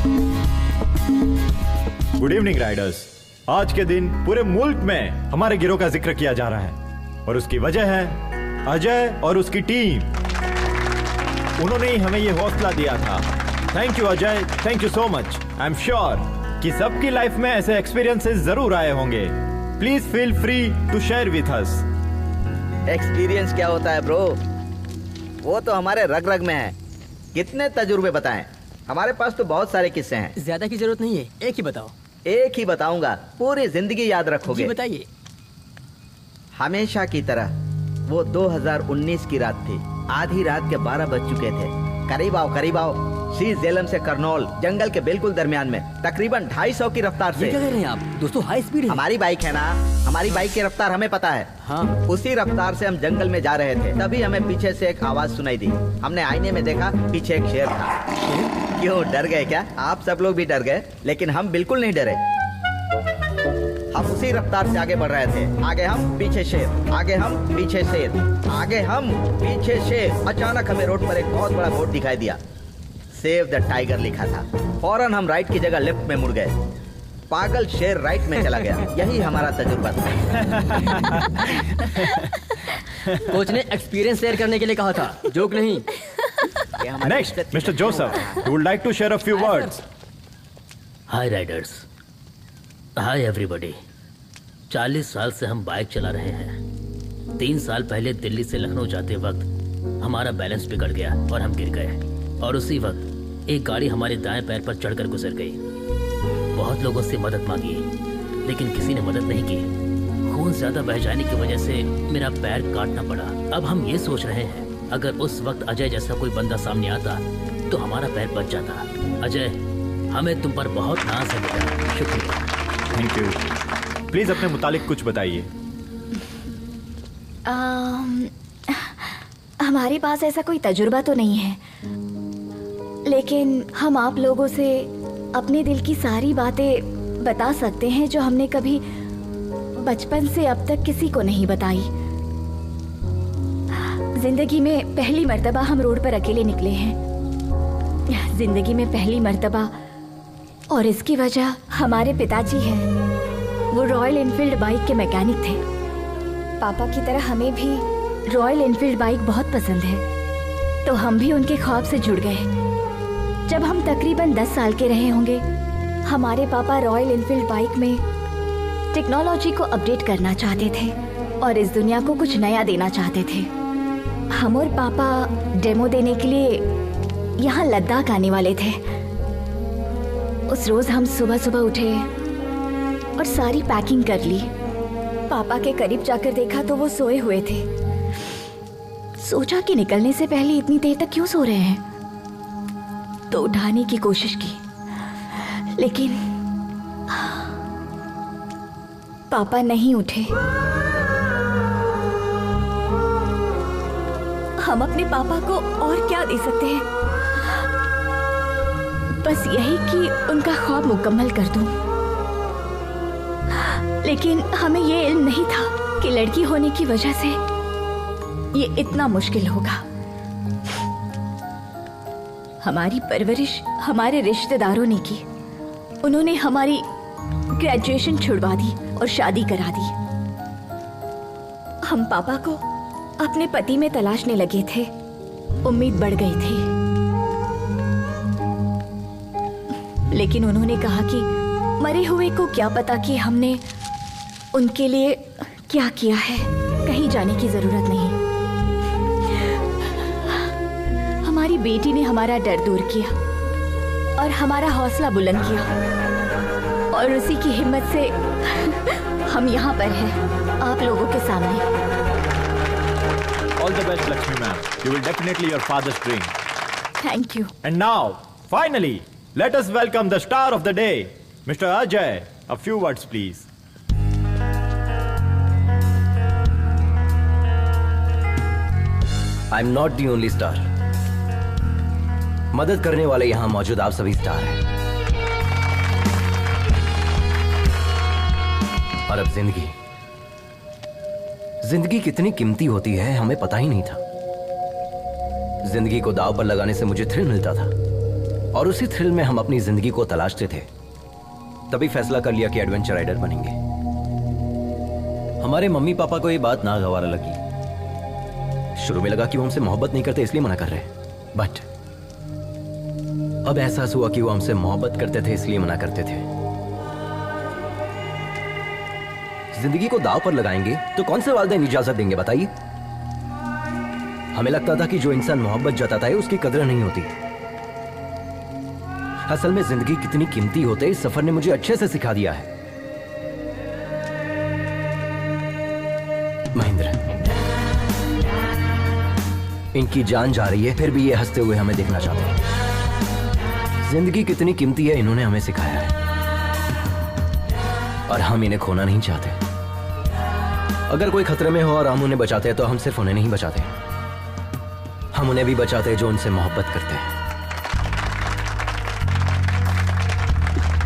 Good evening Riders. आज के दिन पूरे मुल्क में हमारे गिरोह का जिक्र किया जा रहा है और उसकी वजह है अजय और उसकी टीम। उन्होंने ही हमें ये हौसला दिया था। Thank you Ajay, thank you so much. I am sure कि सबकी लाइफ में ऐसे एक्सपीरियंसेस जरूर आए होंगे। Please feel free to share with us. Experience क्या होता है ब्रो? वो तो हमारे रग रग में है। कितने तजुर्बे बताएं? हमारे पास तो बहुत सारे किस्से हैं। ज्यादा की जरूरत नहीं है, एक ही बताओ। एक ही बताऊंगा, पूरी जिंदगी याद रखोगे। बताइए। हमेशा की तरह वो 2019 की रात थी। आधी रात के 12 बज चुके थे। करीब आओ, करीब आओ। श्री झेलम से करनौल, जंगल के बिल्कुल दरमियान में, तकरीबन 250 की रफ्तार से। ये क्या कर रहे हैं आप? दोस्तों हाई स्पीड है। हमारी बाइक है ना, हमारी बाइक की रफ्तार हमें पता है। हाँ। उसी रफ्तार से हम जंगल में जा रहे थे, तभी हमें पीछे से एक आवाज सुनाई दी। हमने आईने में देखा, पीछे एक शेर था। क्यों, डर गए क्या? आप सब लोग भी डर गए, लेकिन हम बिल्कुल नहीं डरे। हम उसी रफ्तार से आगे बढ़ रहे थे। आगे हम, पीछे शेर, आगे हम, पीछे शेर, आगे हम, पीछे शेर। अचानक हमें रोड पर एक बहुत बड़ा बोर्ड दिखाई दिया। सेव द टाइगर लिखा था। फौरन हम राइट की जगह लेफ्ट में मुड़ गए। पागल शेर राइट में चला गया। यही हमारा तजुर्बा था। कोच ने एक्सपीरियंस शेयर करने के लिए कहा था, जोक नहीं। Next, Mr. Joseph, who would like to share a few words. Hi Riders, hi everybody. 40 साल से हम बाइक चला रहे हैं। 3 साल पहले दिल्ली से लखनऊ जाते वक्त हमारा बैलेंस बिगड़ गया और हम गिर गए। और उसी वक्त एक गाड़ी हमारे दाएं पैर पर चढ़कर गुजर गई। बहुत लोगों से मदद मांगी, लेकिन किसी ने मदद नहीं की। खून ज्यादा बह जाने की वजह से मेरा पैर काटना पड़ा। अब हम ये सोच रहे हैं, अगर उस वक्त अजय जैसा कोई बंदा सामने आता तो हमारा पैर बच जाता। अजय, हमें तुम पर बहुत नाज है बेटा। शुक्रिया। Thank you. प्लीज अपने मुतालिक कुछ बताइए। हमारे पास ऐसा कोई तजुर्बा तो नहीं है, लेकिन हम आप लोगों से अपने दिल की सारी बातें बता सकते हैं जो हमने कभी बचपन से अब तक किसी को नहीं बताई। जिंदगी में पहली मर्तबा हम रोड पर अकेले निकले हैं। जिंदगी में पहली मर्तबा, और इसकी वजह हमारे पिताजी हैं। वो रॉयल एनफील्ड बाइक के मैकेनिक थे। पापा की तरह हमें भी रॉयल एनफील्ड बाइक बहुत पसंद है, तो हम भी उनके ख्वाब से जुड़ गए। जब हम तकरीबन 10 साल के रहे होंगे, हमारे पापा रॉयल एनफील्ड बाइक में टेक्नोलॉजी को अपडेट करना चाहते थे और इस दुनिया को कुछ नया देना चाहते थे। हम और पापा डेमो देने के लिए यहाँ लद्दाख आने वाले थे। उस रोज हम सुबह सुबह उठे और सारी पैकिंग कर ली। पापा के करीब जाकर देखा तो वो सोए हुए थे। सोचा कि निकलने से पहले इतनी देर तक क्यों सो रहे हैं, तो उठाने की कोशिश की, लेकिन पापा नहीं उठे। हम अपने पापा को और क्या दे सकते हैं, बस यही कि उनका ख्वाब मुकम्मल कर दूं। लेकिन हमें ये इल्म नहीं था कि लड़की होने की वजह से ये इतना मुश्किल होगा। हमारी परवरिश हमारे रिश्तेदारों ने की। उन्होंने हमारी ग्रेजुएशन छुड़वा दी और शादी करा दी। हम पापा को अपने पति में तलाशने लगे थे। उम्मीद बढ़ गई थी, लेकिन उन्होंने कहा कि मरे हुए को क्या पता कि हमने उनके लिए क्या किया है। कहीं जाने की जरूरत नहीं। हमारी बेटी ने हमारा डर दूर किया और हमारा हौसला बुलंद किया, और उसी की हिम्मत से हम यहाँ पर हैं, आप लोगों के सामने। All the best, Lakshmi ma'am. You will definitely your father's dream. Thank you. And now, finally, let us welcome the star of the day, Mr. Ajay. A few words, please. I'm not the only star. मदद करने वाले यहाँ मौजूद आप सभी star हैं। और अब जिंदगी कितनी कीमती होती है हमें पता ही नहीं था। जिंदगी को दांव पर लगाने से मुझे थ्रिल मिलता था, और उसी थ्रिल में हम अपनी जिंदगी को तलाशते थे। तभी फैसला कर लिया कि एडवेंचर राइडर बनेंगे। हमारे मम्मी पापा को ये बात नागवार लगी। शुरू में लगा कि वो हमसे मोहब्बत नहीं करते इसलिए मना कर रहे हैं, बट अब एहसास हुआ कि वो हमसे मोहब्बत करते थे इसलिए मना करते थे। जिंदगी को दांव पर लगाएंगे तो कौन से वालिदैन इजाजत देंगे बताइए। हमें लगता था कि जो इंसान मोहब्बत जताता है उसकी कदर नहीं होती। असल में जिंदगी कितनी कीमती होते इस सफर ने मुझे अच्छे से सिखा दिया है। महेंद्र, इनकी जान जा रही है फिर भी ये हंसते हुए हमें देखना चाहते हैं। जिंदगी कितनी कीमती है इन्होंने हमें सिखाया है, और हम इन्हें खोना नहीं चाहते। अगर कोई खतरे में हो और हम उन्हें बचाते हैं तो हम सिर्फ उन्हें नहीं बचाते, हम उन्हें भी बचाते हैं जो उनसे मोहब्बत करते हैं।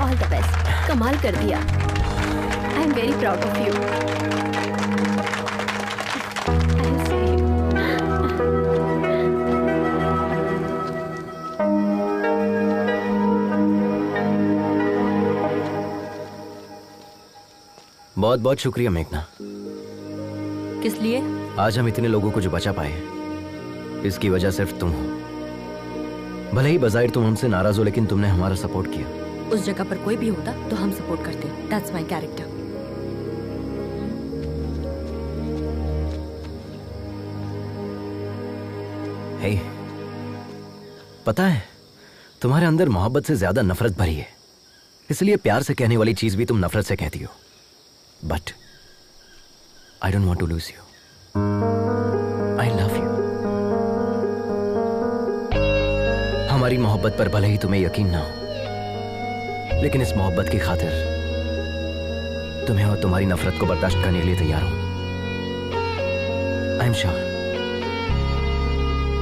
ऑल द बेस्ट, कमाल कर दिया। I am very proud of you. बहुत बहुत शुक्रिया मेघना। किस लिए? आज हम इतने लोगों को जो बचा पाए हैं, इसकी वजह सिर्फ तुम हो। भले ही बज़ाहिर तुम हमसे नाराज हो, लेकिन तुमने हमारा सपोर्ट किया। उस जगह पर कोई भी होता तो हम सपोर्ट करते। That's my character. हे, पता है तुम्हारे अंदर मोहब्बत से ज्यादा नफरत भरी है, इसलिए प्यार से कहने वाली चीज भी तुम नफरत से कहती हो। But I don't want to lose you. I love you. हमारी मोहब्बत पर भले ही तुम्हें यकीन ना हो, लेकिन इस मोहब्बत की खातिर तुम्हें और तुम्हारी नफरत को बर्दाश्त करने के लिए तैयार हूं। आई एम श्योर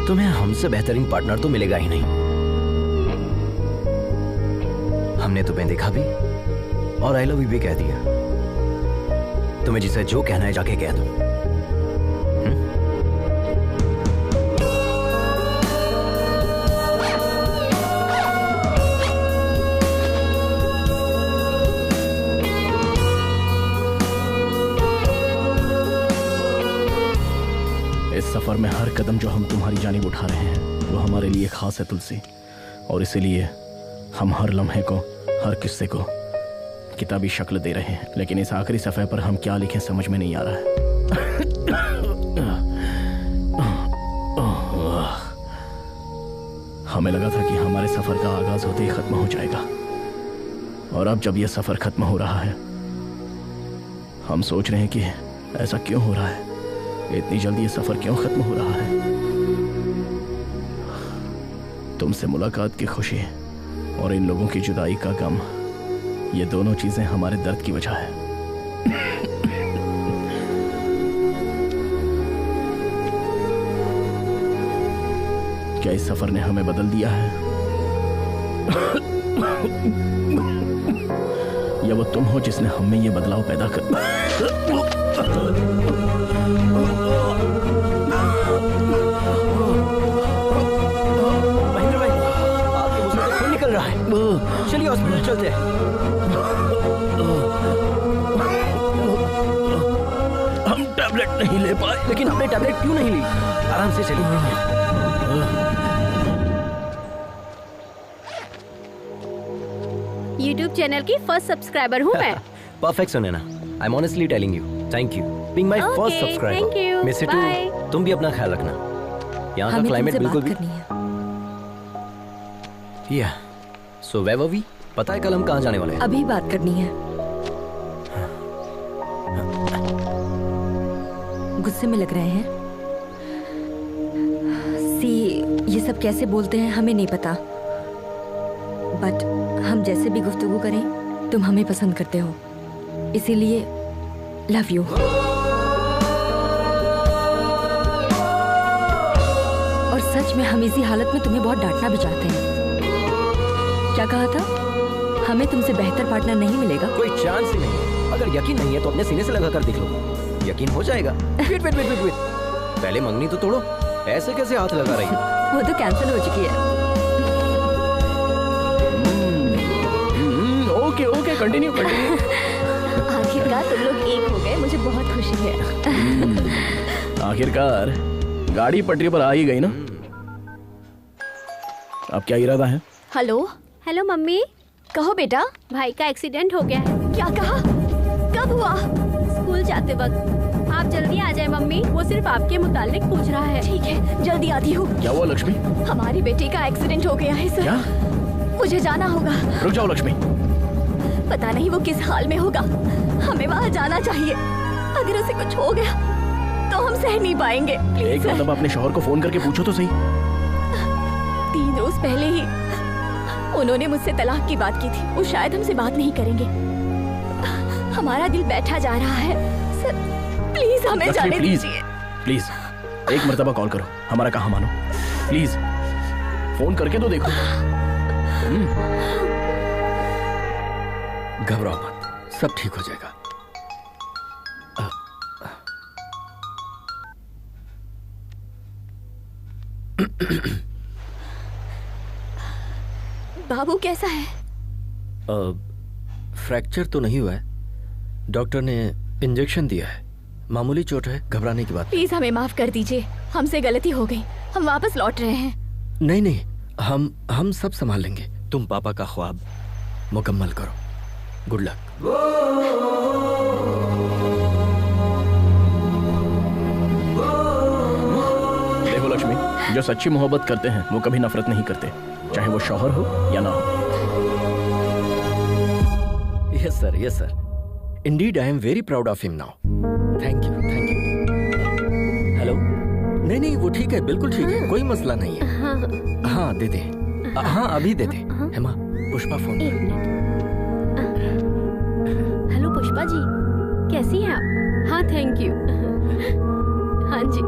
तुम्हें हमसे बेहतरीन पार्टनर तो मिलेगा ही नहीं। हमने तुम्हें देखा भी और आई लव यू भी कह दिया। तुम्हें जिसे जो कहना है जाके कह दो। इस सफर में हर कदम जो हम तुम्हारी जानिब उठा रहे हैं वो हमारे लिए खास है तुलसी, और इसीलिए हम हर लम्हे को, हर किस्से को किताबी शक्ल दे रहे हैं। लेकिन इस आखिरी सफ़े पर हम क्या लिखें समझ में नहीं आ रहा है। हमें लगा था कि हमारे सफर का आगाज होते ही खत्म हो जाएगा, और अब जब यह सफर खत्म हो रहा है हम सोच रहे हैं कि ऐसा क्यों हो रहा है, इतनी जल्दी ये सफर क्यों खत्म हो रहा है। तुमसे मुलाकात की खुशी और इन लोगों की जुदाई का गम, ये दोनों चीजें हमारे दर्द की वजह है। क्या इस सफर ने हमें बदल दिया है, या वो तुम हो जिसने हम में ये बदलाव पैदा कर। महेंद्र भाई, आपके मुंह से खून निकल रहा है। चलिए हॉस्पिटल चलते हैं। हम टैबलेट नहीं ले पाए। लेकिन हमने टैबलेट क्यों नहीं ली? आराम से चलिए। YouTube चैनल की फर्स्ट सब्सक्राइबर हूँ मैं। Perfect Sunaina, I am honestly telling you, thank you being my first thank you. Subscriber. Miss it too, तुम भी अपना ख्याल रखना। यहाँ का क्लाइमेट बिल्कुल भी या सो वेयर वर वी? पता है कल हम कहाँ जाने वाले हैं? अभी बात करनी है। गुस्से में लग रहे हैं। सी, ये सब कैसे बोलते हैं हमें नहीं पता, बट हम जैसे भी गुफ्तगू करें तुम हमें पसंद करते हो, इसीलिए लव यू। और सच में हम इसी हालत में तुम्हें बहुत डांटना भी चाहते हैं। क्या कहा था? हमें तुमसे बेहतर पार्टनर नहीं मिलेगा? कोई चांस ही नहीं है। अगर यकीन नहीं है तो अपने सीने से लगा कर देख लो, यकीन हो जाएगा। वेट वेट वेट वेट, पहले मंगनी तो तोड़ो। ऐसे कैसे हाथ लगा रही हो? वो तो कैंसिल हो चुकी है। Okay okay, continue continue. आखिरकार तुम लोग एक हो गए, मुझे बहुत खुशी है। आखिरकार गाड़ी पटरी पर आ ही गई ना। अब क्या इरादा है? Hello hello mummy. कहो बेटा। भाई का एक्सीडेंट हो गया है। क्या कहा? कब हुआ? स्कूल जाते वक्त। आप जल्दी आ जाए मम्मी, वो सिर्फ आपके मुतालिक पूछ रहा है। ठीक है, जल्दी आती हूँ। क्या हुआ लक्ष्मी? हमारी बेटी का एक्सीडेंट हो गया है सर। क्या? मुझे जाना होगा। रुक जाओ लक्ष्मी। पता नहीं वो किस हाल में होगा, हमें वहाँ जाना चाहिए। अगर उसे कुछ हो गया तो हम सह नहीं पाएंगे। एक मतलब अपने शौहर को फोन करके पूछो तो सही। 3 रोज पहले ही उन्होंने मुझसे तलाक की बात की थी। वो शायद हमसे बात नहीं करेंगे। हमारा दिल बैठा जा रहा है सर, प्लीज हमें जाने दीजिए। प्लीज एक मर्तबा कॉल करो, हमारा कहा मानो। प्लीज फोन करके तो देखो। घबराओ मत, सब ठीक हो जाएगा। बाबू कैसा है? फ्रैक्चर तो नहीं हुआ है, डॉक्टर ने इंजेक्शन दिया है, मामूली चोट है, घबराने की बात। प्लीज हमें माफ कर दीजिए, हमसे गलती हो गई, हम वापस लौट रहे हैं। नहीं नहीं, हम सब संभाल लेंगे। तुम पापा का ख्वाब मुकम्मल करो। Good luck. देखो लक्ष्मी, जो सच्ची मोहब्बत करते हैं वो कभी नफरत नहीं करते, चाहे वो शौहर हो या ना हो। Yes sir, yes sir. Indeed I am very proud of him now. Thank you, thank you. Hello? नहीं नहीं, वो ठीक है, बिल्कुल ठीक है, कोई मसला नहीं है। हाँ दे दे। हाँ अभी दे दे। हेमा, पुष्पा फोन। एक मिनट। हेलो पुष्पा जी, कैसी हैं आप? हाँ थैंक यू। हाँ जी,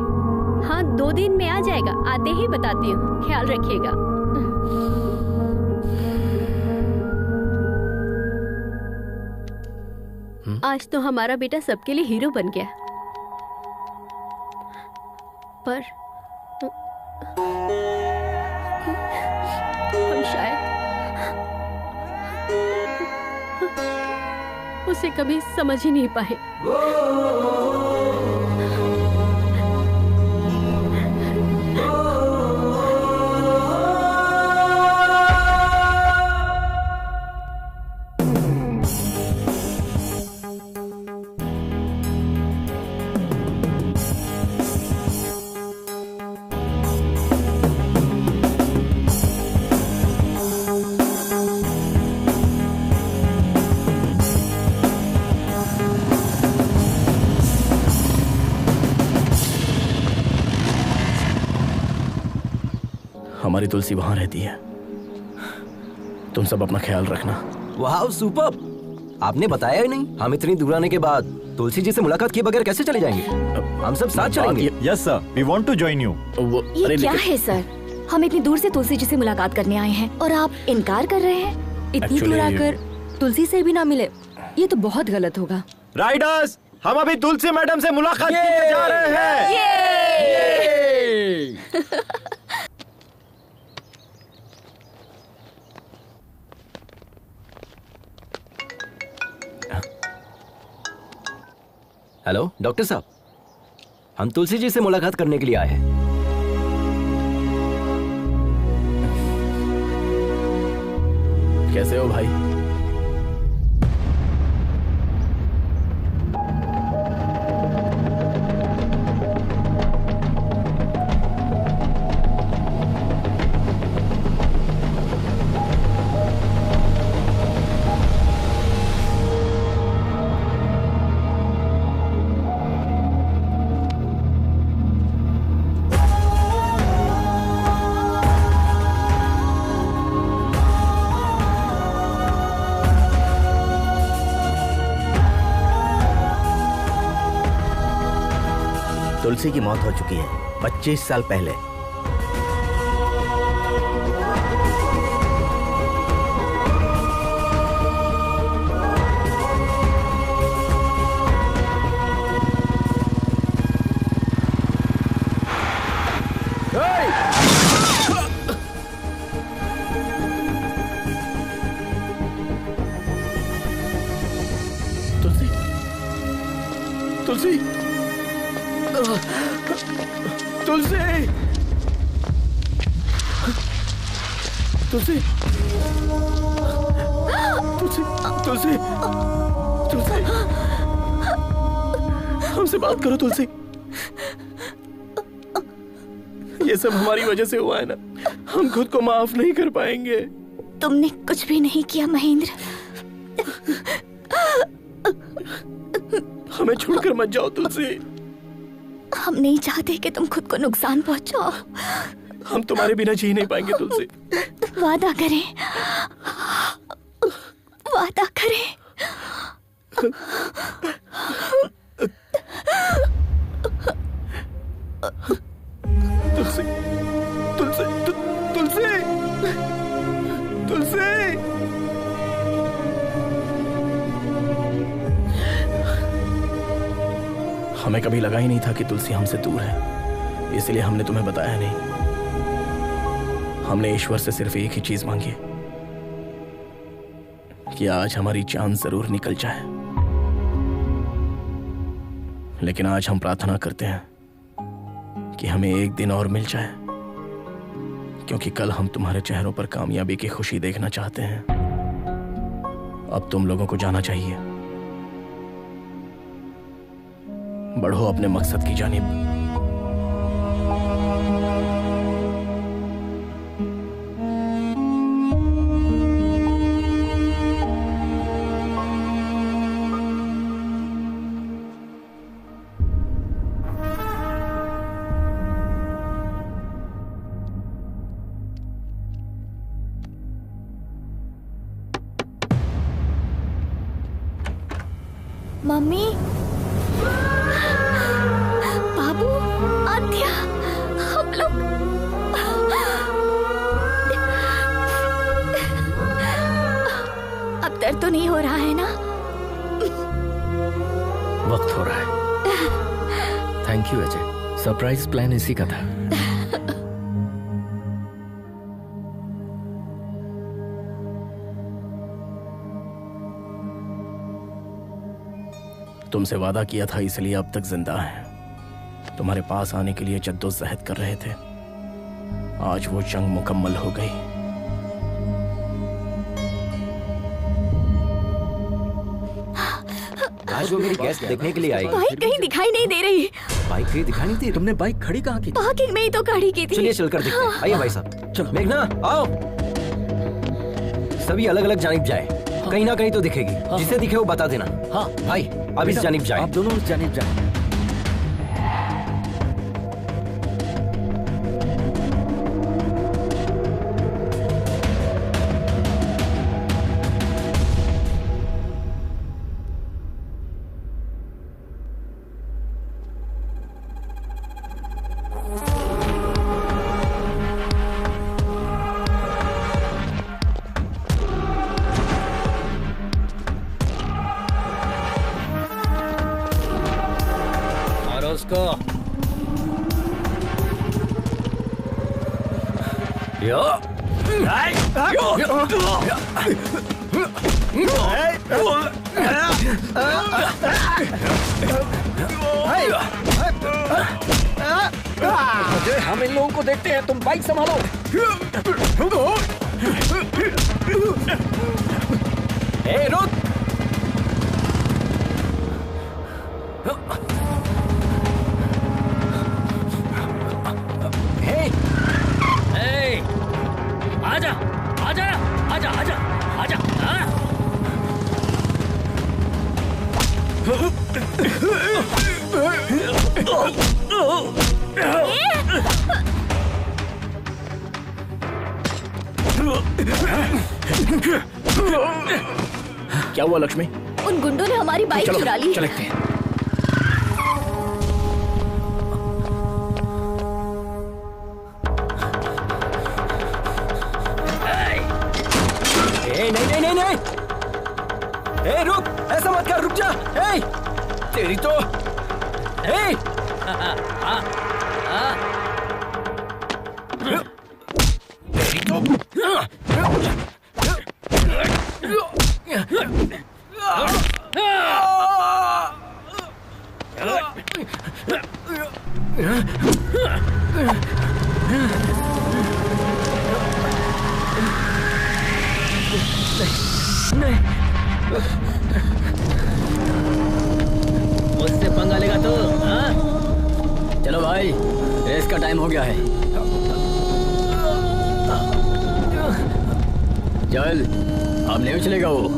हाँ 2 दिन में आ जाएगा, आते ही बताती हूँ, ख्याल रखिएगा। आज तो हमारा बेटा सबके लिए हीरो बन गया, पर हम शायद उसे कभी समझ ही नहीं पाए। हमारी तुलसी वहां रहती है, तुम सब अपना ख्याल रखना। वाह सुपर्ब! आपने बताया ही नहीं। हम इतनी दूर आने के बाद तुलसी जी से मुलाकात किए बगैर कैसे चले जाएंगे? हम सब साथ चलेंगे। Yes sir, we want to join you. ये क्या है सर? हम इतनी दूर से तुलसी जी से मुलाकात करने आए हैं और आप इनकार कर रहे हैं? इतनी दूर आकर तुलसी से भी ना मिले, ये तो बहुत गलत होगा। राइडर्स, हम अभी तुलसी मैडम से मुलाकात करने जा रहे हैं। हेलो डॉक्टर साहब, हम तुलसी जी से मुलाकात करने के लिए आए हैं। कैसे हो भाई? तुलसी की मौत हो चुकी है 25 साल पहले। तुलसी, तुलसी, तुलसी, तुलसी, तुलसी, तुलसी, तुलसी, हमसे बात करो तुलसी। ये सब हमारी वजह से हुआ है ना, हम खुद को माफ नहीं कर पाएंगे। तुमने कुछ भी नहीं किया महेंद्र। हमें छोड़कर मत जाओ तुलसी। हम नहीं चाहते कि तुम खुद को नुकसान पहुंचाओ। हम तुम्हारे बिना जी नहीं पाएंगे तुलसी। वादा करें, वादा करें। तुलसी, तुलसी, तुलसी, तुलसी। हमें कभी लगा ही नहीं था कि तुलसी हमसे दूर है, इसलिए हमने तुम्हें बताया नहीं। हमने ईश्वर से सिर्फ एक ही चीज मांगी कि आज हमारी जान जरूर निकल जाए। लेकिन आज हम प्रार्थना करते हैं कि हमें एक दिन और मिल जाए, क्योंकि कल हम तुम्हारे चेहरों पर कामयाबी की खुशी देखना चाहते हैं। अब तुम लोगों को जाना चाहिए। बढ़ो अपने मकसद की जानिब। मम्मी, बाबू, आद्या, हम लोग अब दर्द तो नहीं हो रहा है ना? वक्त हो रहा है। Thank you Ajay, surprise plan इसी का था। तुमसे वादा किया था, इसलिए अब तक जिंदा हैं। तुम्हारे पास आने के लिए जद्दोजहद कर रहे थे। आज वो जंग मुकम्मल हो गई। आज वो मेरी गेस्ट देखने के लिए आई। बाइक कहीं दिखाई नहीं दे रही। बाइक कहीं दिखाई नहीं दी? तुमने बाइक खड़ी कहाँ की? पार्किंग में ही तो खड़ी की थी। चलिए चलकर देखते हैं। आइए भाई साहब। चलो। मेघना आओ। सभी अलग अलग जानिब जाए। कहीं ना कहीं तो दिखेगी। जिसे दिखे वो बता देना। हाँ भाई अब इस जानिब जाए। आप दोनों उस जानिब जाए। उसको यो अजय, हम इन लोगों को देखते हैं, तुम बाइक संभालो। ए रुक। आजा आजा आजा आजा आजा। क्या हुआ लक्ष्मी? उन गुंडों ने हमारी बाइक चुरा ली। चलते हैं। नहीं नहीं नहीं। ए रुक, ऐसा मत कर, रुक जा। ए तेरी तो ए तेरी तो मुझसे पंगा लेगा तो? हाँ? चलो भाई, रेस का टाइम हो गया है। चल, अब नहीं चलेगा वो।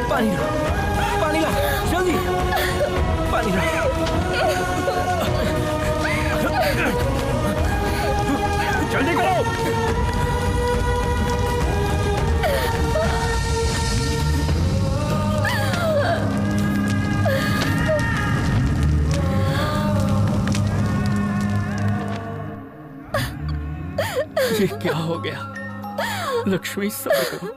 पानी ला, पानी ला, जल्दी पानी ला। जल्दी करो। ये क्या हो गया? लक्ष्मी सब्र करो।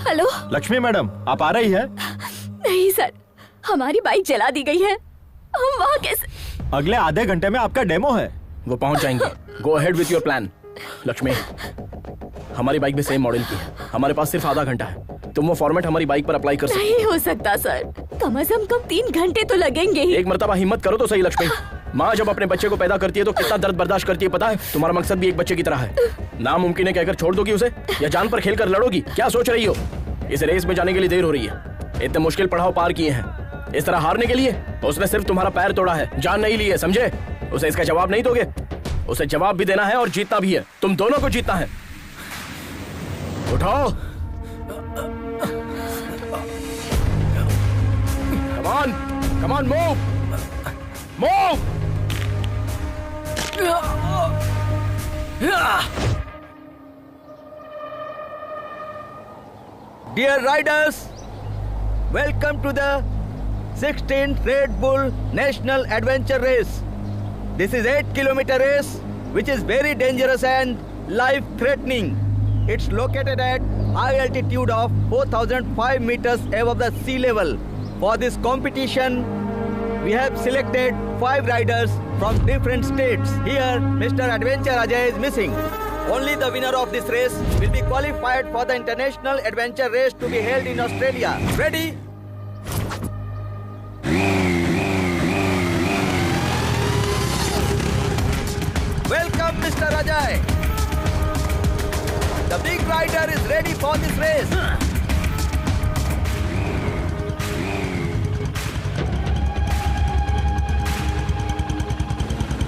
हेलो लक्ष्मी मैडम, आप आ रही है? नहीं सर, हमारी बाइक जला दी गई है। हम वहाँ कैसे? अगले आधे घंटे में आपका डेमो है। वो पहुंच जाएंगे। Go ahead with your plan. Lakshmi, हमारी बाइक भी सेम मॉडल की है, हमारे पास सिर्फ आधा घंटा है। तुम वो फॉर्मेट हमारी बाइक पर अप्लाई कर सकते नहीं हो सकता सर, कम से कम 3 घंटे तो लगेंगे ही। एक मर्तबा हिम्मत करो तो सही लक्ष्मी। माँ जब अपने बच्चे को पैदा करती है तो कितना दर्द बर्दाश्त करती है पता है? तुम्हारा मकसद भी एक बच्चे की तरह है। नामुमकिन है कहकर छोड़ दोगी उसे, या जान पर खेलकर लड़ोगी? क्या सोच रही हो? इस रेस में जाने के लिए देर हो रही है। इतने मुश्किल पड़ाव पार किए हैं, इस तरह हारने के लिए? उसने सिर्फ तुम्हारा पैर तोड़ा है, जान नहीं ली है, समझे? उसे इसका जवाब नहीं दोगे? उसे जवाब भी देना है और जीतना भी है। तुम दोनों को जीतना है। उठाओ, come on, come on, move, move. Dear riders, welcome to the 16th Red Bull National Adventure Race. This is 8-kilometer race which is very dangerous and life-threatening. It's located at high altitude of 4,005 meters above the sea level. For this competition, we have selected 5 riders from different states. Here, Mr. Adventure Ajay is missing. Only the winner of this race will be qualified for the International Adventure Race to be held in Australia. Ready? Welcome, Mr. Ajay. The big rider is ready for this race.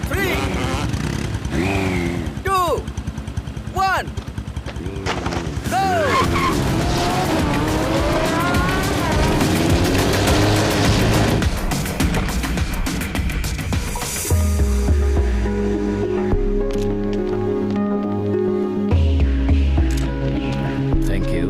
Three, 2, 1, go! Thank you.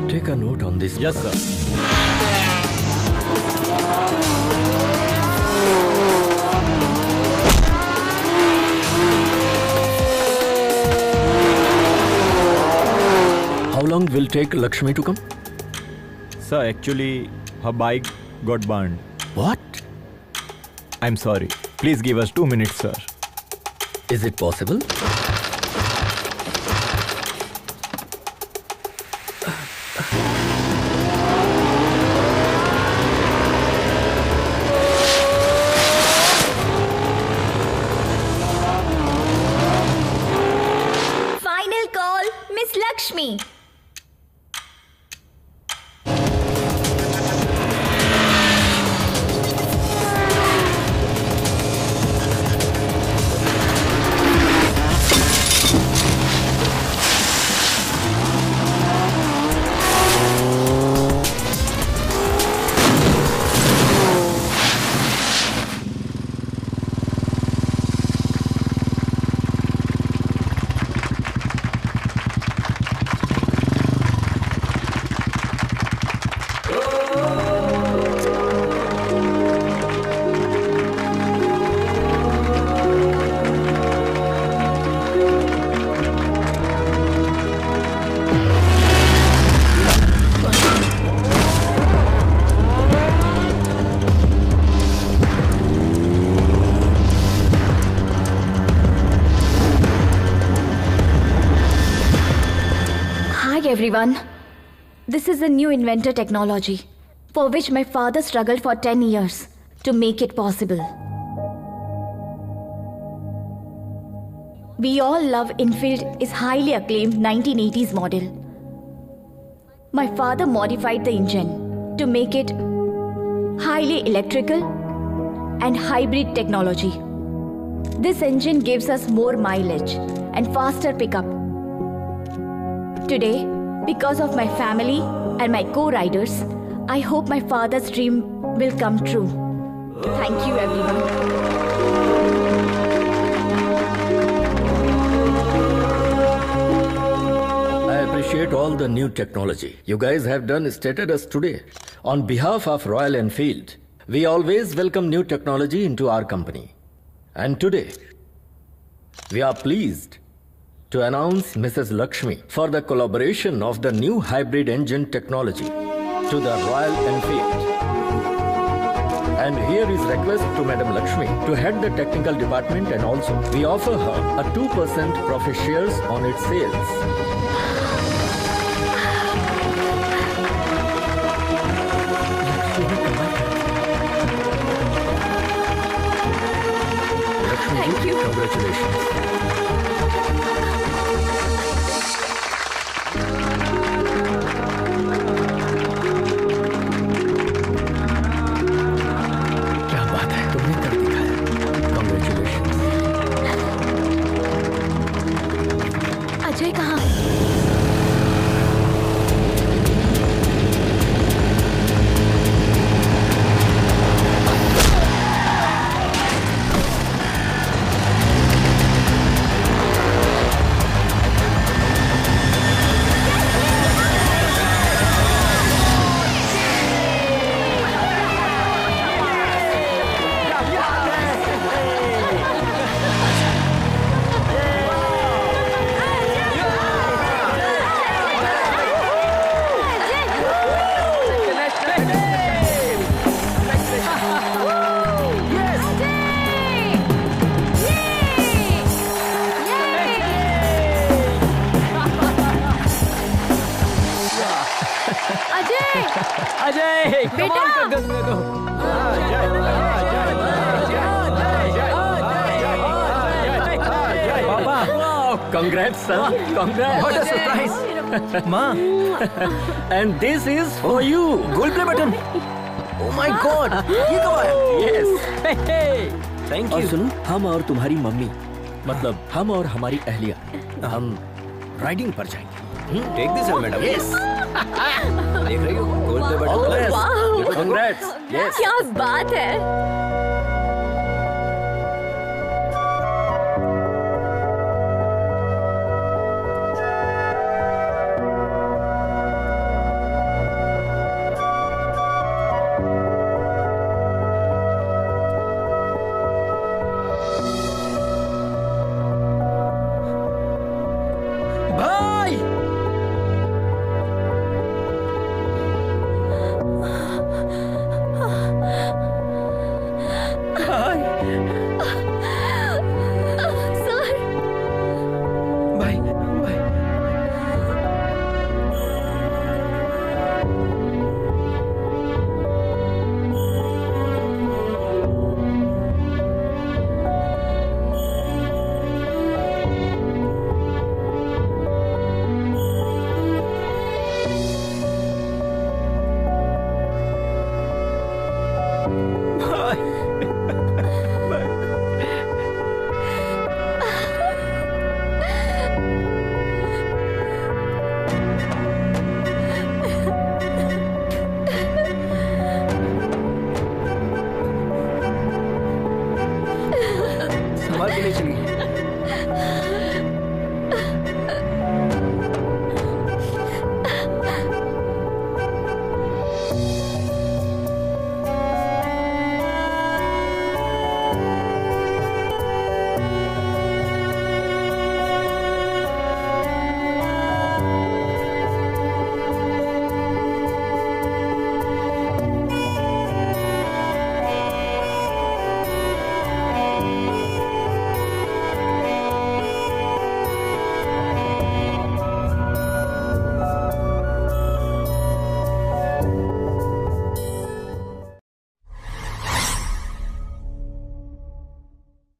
Take a note on this. Yes, sir. How long will take Lakshmi to come? Sir, actually, her bike got burned. What? I'm sorry. Please give us 2 minutes, sir. Is it possible? Final call, Miss Lakshmi. Everyone, this is a new inventor technology for which my father struggled for 10 years to make it possible. We all love Enfield is highly acclaimed 1980s model. My father modified the engine to make it highly electrical and hybrid technology. This engine gives us more mileage and faster pickup. Today, because of my family and my co-riders, I hope my father's dream will come true. Thank you, everyone. appreciate all the new technology you guys have done stated us today. On behalf of Royal Enfield, we always welcome new technology into our company. And today, we are pleased to announce Mrs. Lakshmi for the collaboration of the new hybrid engine technology to the Royal Enfield. And here is request to Madam Lakshmi to head the technical department, and also we offer her a 2% profit shares on its sales. Thank you. Congratulations. Ajay कहाँ? अजय बेटा! Congrats, son. Congrats. What a surprise. माँ. And this is for you. Gold play button. Oh my God. ये कब आया? Yes. Thank और you. सुनो, हम और तुम्हारी मम्मी, मतलब हम और हमारी अहलिया, हम राइडिंग पर जाएंगे. Take this, madam. Yes. देख रही हो? Gold play All the button. best. वाह! Congrats. Yes. क्या बात है?